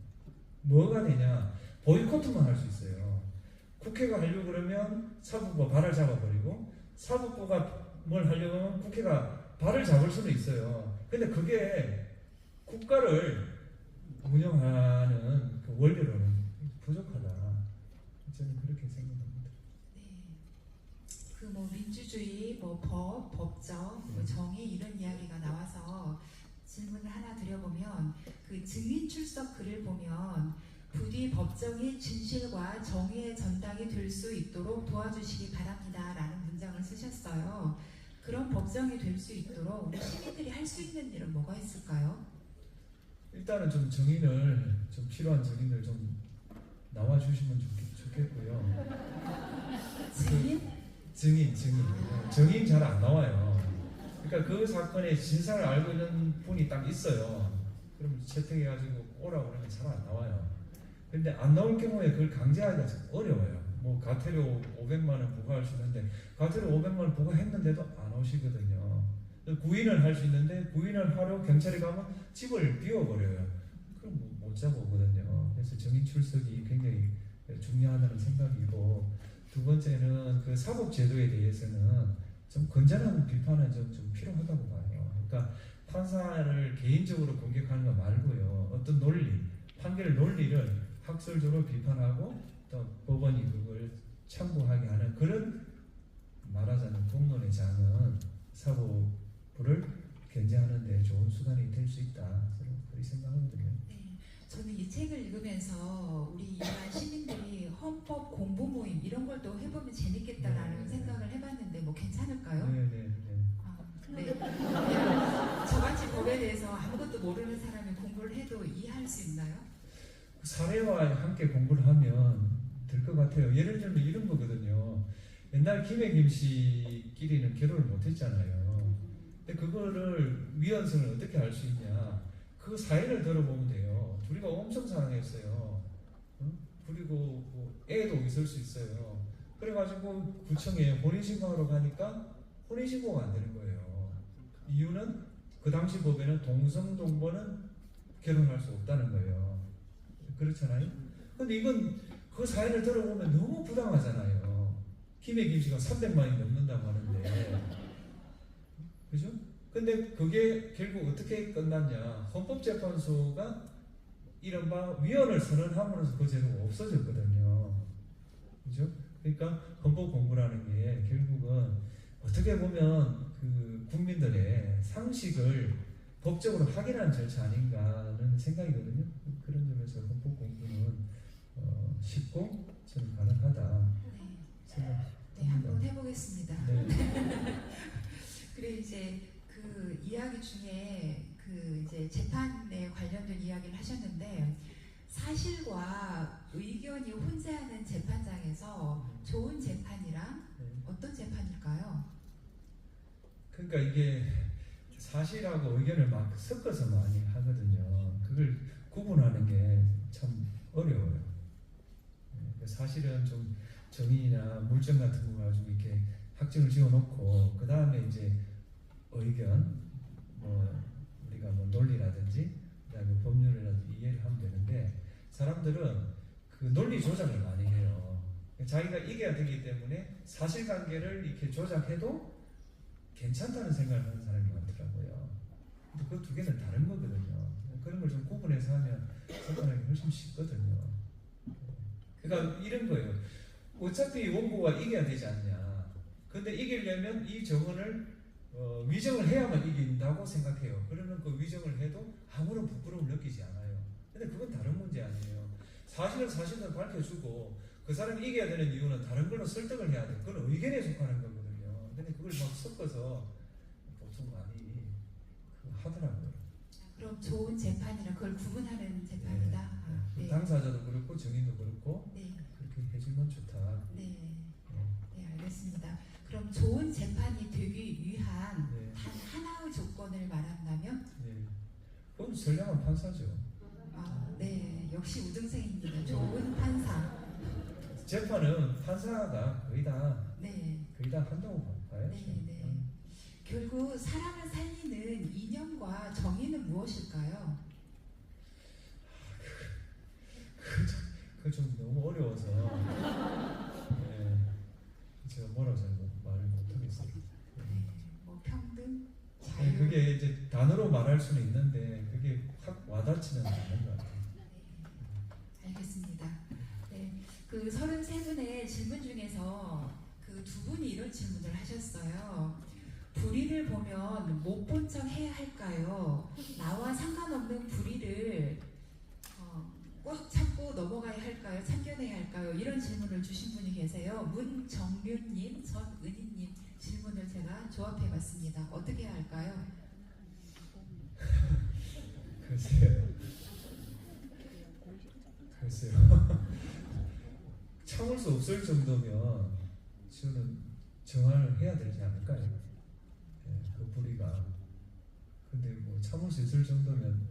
뭐가 되냐? 보이콧만 할 수 있어요. 국회가 하려고 그러면 사법부가 발을 잡아버리고, 사법부가 뭘 하려고 하면 국회가 발을 잡을 수는 있어요. 근데 그게 국가를 운영하는 그 원리로는 부족하다. 저는 그렇게 생각합니다. 네. 그 뭐 민주주의, 뭐 법, 법적, 뭐 정의 이런 이야기가 나와서 질문을 하나 드려보면, 그 증인 출석 글을 보면 부디 법정이 진실과 정의의 전당이 될 수 있도록 도와주시기 바랍니다라는 문장을 쓰셨어요. 그런 법정이 될 수 있도록 우리 시민들이 할 수 있는 일은 뭐가 있을까요? 일단은 좀 정인을, 좀 필요한 정인을 좀 나와주시면 좋겠고요. 증인? 정인 잘 안 나와요. 그러니까 그 사건의 진상을 알고 있는 분이 딱 있어요. 그럼 채택해가지고 오라고 그러면 잘 안 나와요. 근데 안 나올 경우에 그걸 강제하기가 좀 어려워요. 뭐 과태료 500만 원 부과할 수 있는데 과태료 500만 원 부과했는데도 안 오시거든요. 구인을 할 수 있는데 구인을 하러 경찰에 가면 집을 비워버려요. 그럼 못 잡아오거든요. 그래서 정인 출석이 굉장히 중요하다는 생각이고, 두 번째는 그 사법 제도에 대해서는 좀 건전한 비판은 좀 필요하다고 봐요. 그러니까 판사를 개인적으로 공격하는 거 말고요. 어떤 논리, 판결 논리를 학술적으로 비판하고 또 법원이 그걸 참고하게 하는 그런 말하자면 공론의 장은 사법부를 견제하는 데 좋은 수단이 될 수 있다. 저는 그렇게 생각하거든요. 네, 저는 이 책을 읽으면서 우리 일반 시민들이 헌법 공부 모임 이런 걸 또 해보면 재밌겠다라는 네. 생각을 해봤는데 뭐 괜찮을까요? 네네네. 아, 네. 그냥 저같이 법에 대해서 아무것도 모르는 사람이 공부를 해도 이해할 수 있나요? 사례와 함께 공부를 하면 될 것 같아요. 예를 들면 이런 거거든요. 옛날 김해 씨끼리는 결혼을 못했잖아요. 근데 그거를 위헌성을 어떻게 알 수 있냐? 그 사연을 들어보면 돼요. 둘이가 엄청 사랑했어요. 응? 그리고 뭐 애도 있을 수 있어요. 그래가지고 구청에 혼인신고하러 가니까 혼인신고가 안 되는 거예요. 이유는 그 당시 법에는 동성동거는 결혼할 수 없다는 거예요. 그렇잖아요. 근데 이건 그 사연을 들어보면 너무 부당하잖아요. 김해 씨가 300만이 넘는다고 하는데, 그죠? 근데 그게 결국 어떻게 끝났냐? 헌법재판소가 이른바 위헌을 선언함으로써 그 제도가 없어졌거든요. 그죠? 그러니까 헌법 공부라는 게 결국은 어떻게 보면 그 국민들의 상식을 법적으로 확인하는 절차 아닌가는 생각이거든요. 그런 점에서 헌법 공부는 쉽고 저는 가능하다 네, 생각합니다. 네, 한번 해보겠습니다. 네. 그리고 이제 그 이야기 중에 그 이제 재판에 관련된 이야기를 하셨는데 사실과 의견이 혼재하는 재판장에서 좋은 재판이랑 네. 어떤 재판일까요? 그러니까 이게 사실하고 의견을 막 섞어서 많이 하거든요. 그걸 구분하는 게 참 어려워요. 사실은 좀 정의나 물증 같은 거 가지고 이렇게 학증을 지어놓고 그 다음에 이제 의견, 뭐 우리가 뭐 논리라든지 그다음에 법률이라든지 이해를 하면 되는데 사람들은 그 논리 조작을 많이 해요. 자기가 이겨야 되기 때문에 사실관계를 이렇게 조작해도 괜찮다는 생각을 하는 사람이 많더라고요. 근데 그 두 개는 다른 거거든요. 그런 걸 좀 구분해서 하면 접근하기 훨씬 쉽거든요. 그러니까 이런 거예요. 어차피 원고가 이겨야 되지 않냐. 근데 이기려면 이 정언을 위정을 해야만 이긴다고 생각해요. 그러면 그 위정을 해도 아무런 부끄러움을 느끼지 않아요. 근데 그건 다른 문제 아니에요. 사실은 사실을 밝혀주고 그 사람이 이겨야 되는 이유는 다른 걸로 설득을 해야 돼. 그건 의견에 속하는 거거든요. 근데 그걸 막 섞어서 보통 많이 하더라고요. 그럼 좋은 재판이랑 그걸 구분하는 재판이다. 아, 네. 당사자도 그렇고 정인도 그렇고 네. 그렇게 해주면 좋다. 네. 네, 알겠습니다. 그럼 좋은 재판이 되기 위한 네. 단 하나의 조건을 말한다면? 네. 그건 선량한 판사죠. 아, 네. 역시 우등생입니다. 좋은 판사. 재판은 판사가 거의 다 네. 한다고 봐야죠. 네, 네. 결국 사람을 살리는 이념과 정의는 무엇일까요? 그거 좀 너무 어려워서 네, 제가 뭐라고 잘 말을 못하겠어요. 네. 뭐 평등, 네, 자유. 그게 이제 단어로 말할 수는 있는데 그게 확 와닿지는 않는 것 같아요. 네, 알겠습니다. 네, 그 33분의 질문 중에서 그 두 분이 이런 질문을 하셨어요. 불의를 보면 못 본 척 해야 할까요? 나와 상관없는 불의를 꽉 참고 넘어가야 할까요? 참견해야 할까요? 이런 질문을 주신 분이 계세요. 문정윤님, 전은희님 질문을 제가 조합해봤습니다. 어떻게 해야 할까요? 글쎄요. 참을 수 없을 정도면 저는 정화를 해야 되지 않을까요? 네, 그 불의가. 근데 뭐 참을 수 있을 정도면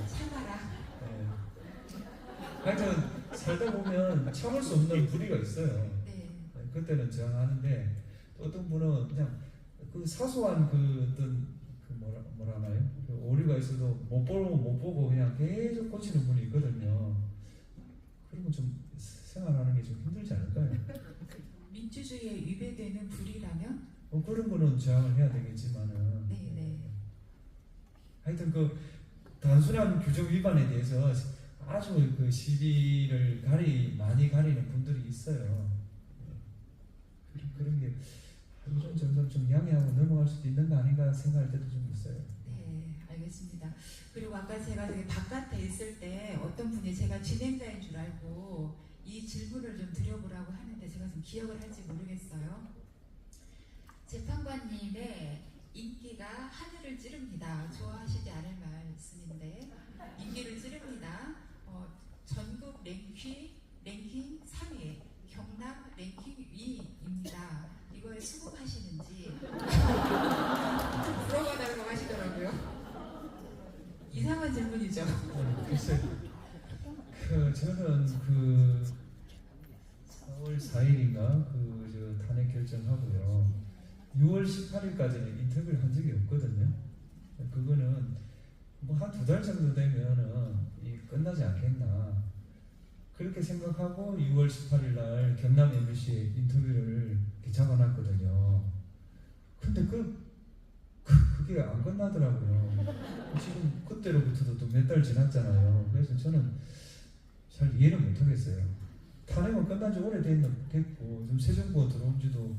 참아라. 네. 하여튼 살다 보면 참을 수 없는 불의가 있어요. 네. 네, 그때는 저항하는데 또 어떤 분은 그냥 그 사소한 그 어떤 그 뭐라 하나요? 그 오류가 있어도 못 보고 그냥 계속 고치는 분이 있거든요. 그러면 좀 생활하는 게 좀 힘들지 않을까요? 민주주의에 위배되는 불의라면? 그런 거는 저항을 해야 되겠지만은 네. 하여튼 그 단순한 규정 위반에 대해서 아주 그 시비를 많이 가리는 분들이 있어요. 그런 게 이런 점점 좀 양해하고 넘어갈 수도 있는 거 아닌가 생각할 때도 좀 있어요. 네, 알겠습니다. 그리고 아까 제가 되게 바깥에 있을 때 어떤 분이 제가 진행자인 줄 알고 이 질문을 좀 드려보라고 하는데 제가 좀 기억을 할지 모르겠어요. 재판관님의 인기가 하늘을 찌릅니다. 좋아하시지 않을 말씀인데 인기를 찌릅니다. 전국 랭킹 3위, 경남 랭킹 2위입니다. 이거에 수긍하시는지 물어봐달라고 하시더라고요. 이상한 질문이죠. 글쎄, 저는 그 4월 4일인가 저 탄핵 결정하고요. 6월 18일까지는 인터뷰를 한 적이 없거든요. 그거는 뭐 한 2달 정도 되면은 끝나지 않겠나 그렇게 생각하고 6월 18일 날 경남 MBC에 인터뷰를 이렇게 잡아놨거든요. 근데 그게 안 끝나더라고요. 지금 그때로부터도 또 몇 달 지났잖아요. 그래서 저는 잘 이해를 못하겠어요. 탄핵은 끝난 지 오래됐고 좀 새 정부가 들어온 지도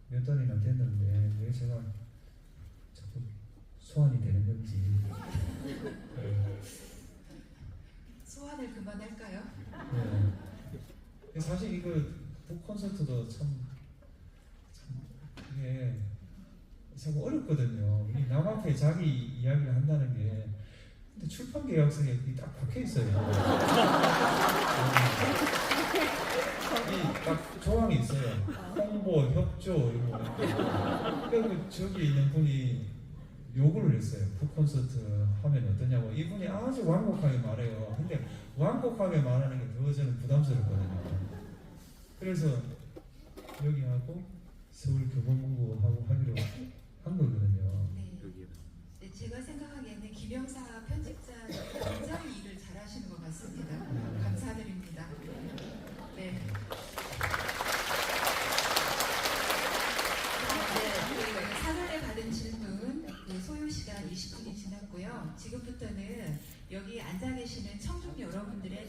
몇 달이나 됐는데 왜 제가 자꾸 소환이 되는 건지. 소환을 그만할까요? 네. 사실 이거 북 콘서트도 참 이게 참 어렵거든요. 이 남 앞에 자기 이야기를 한다는 게 근데 출판 계약서에 딱 박혀 있어요. 이 딱 조항이 있어요. 홍보, 협조 이런 거. 그러니까 저기 있는 분이 요구를 했어요. 북 콘서트 하면 어떠냐고. 이분이 아주 완곡하게 말해요. 근데 완곡하게 말하는 게 더 저는 부담스럽거든요. 그래서 여기하고 서울 교보문고하고 하기로 한 거거든요. 네, 제가 생각하기에는 김영사 편집자 굉장히 일을 잘하시는 것 같습니다. 감사드립니다. 네. 그 사전에 받은 질문 소요 시간 20분이 지났고요. 지금부터는 여기 앉아 계시는 청중 여러분들의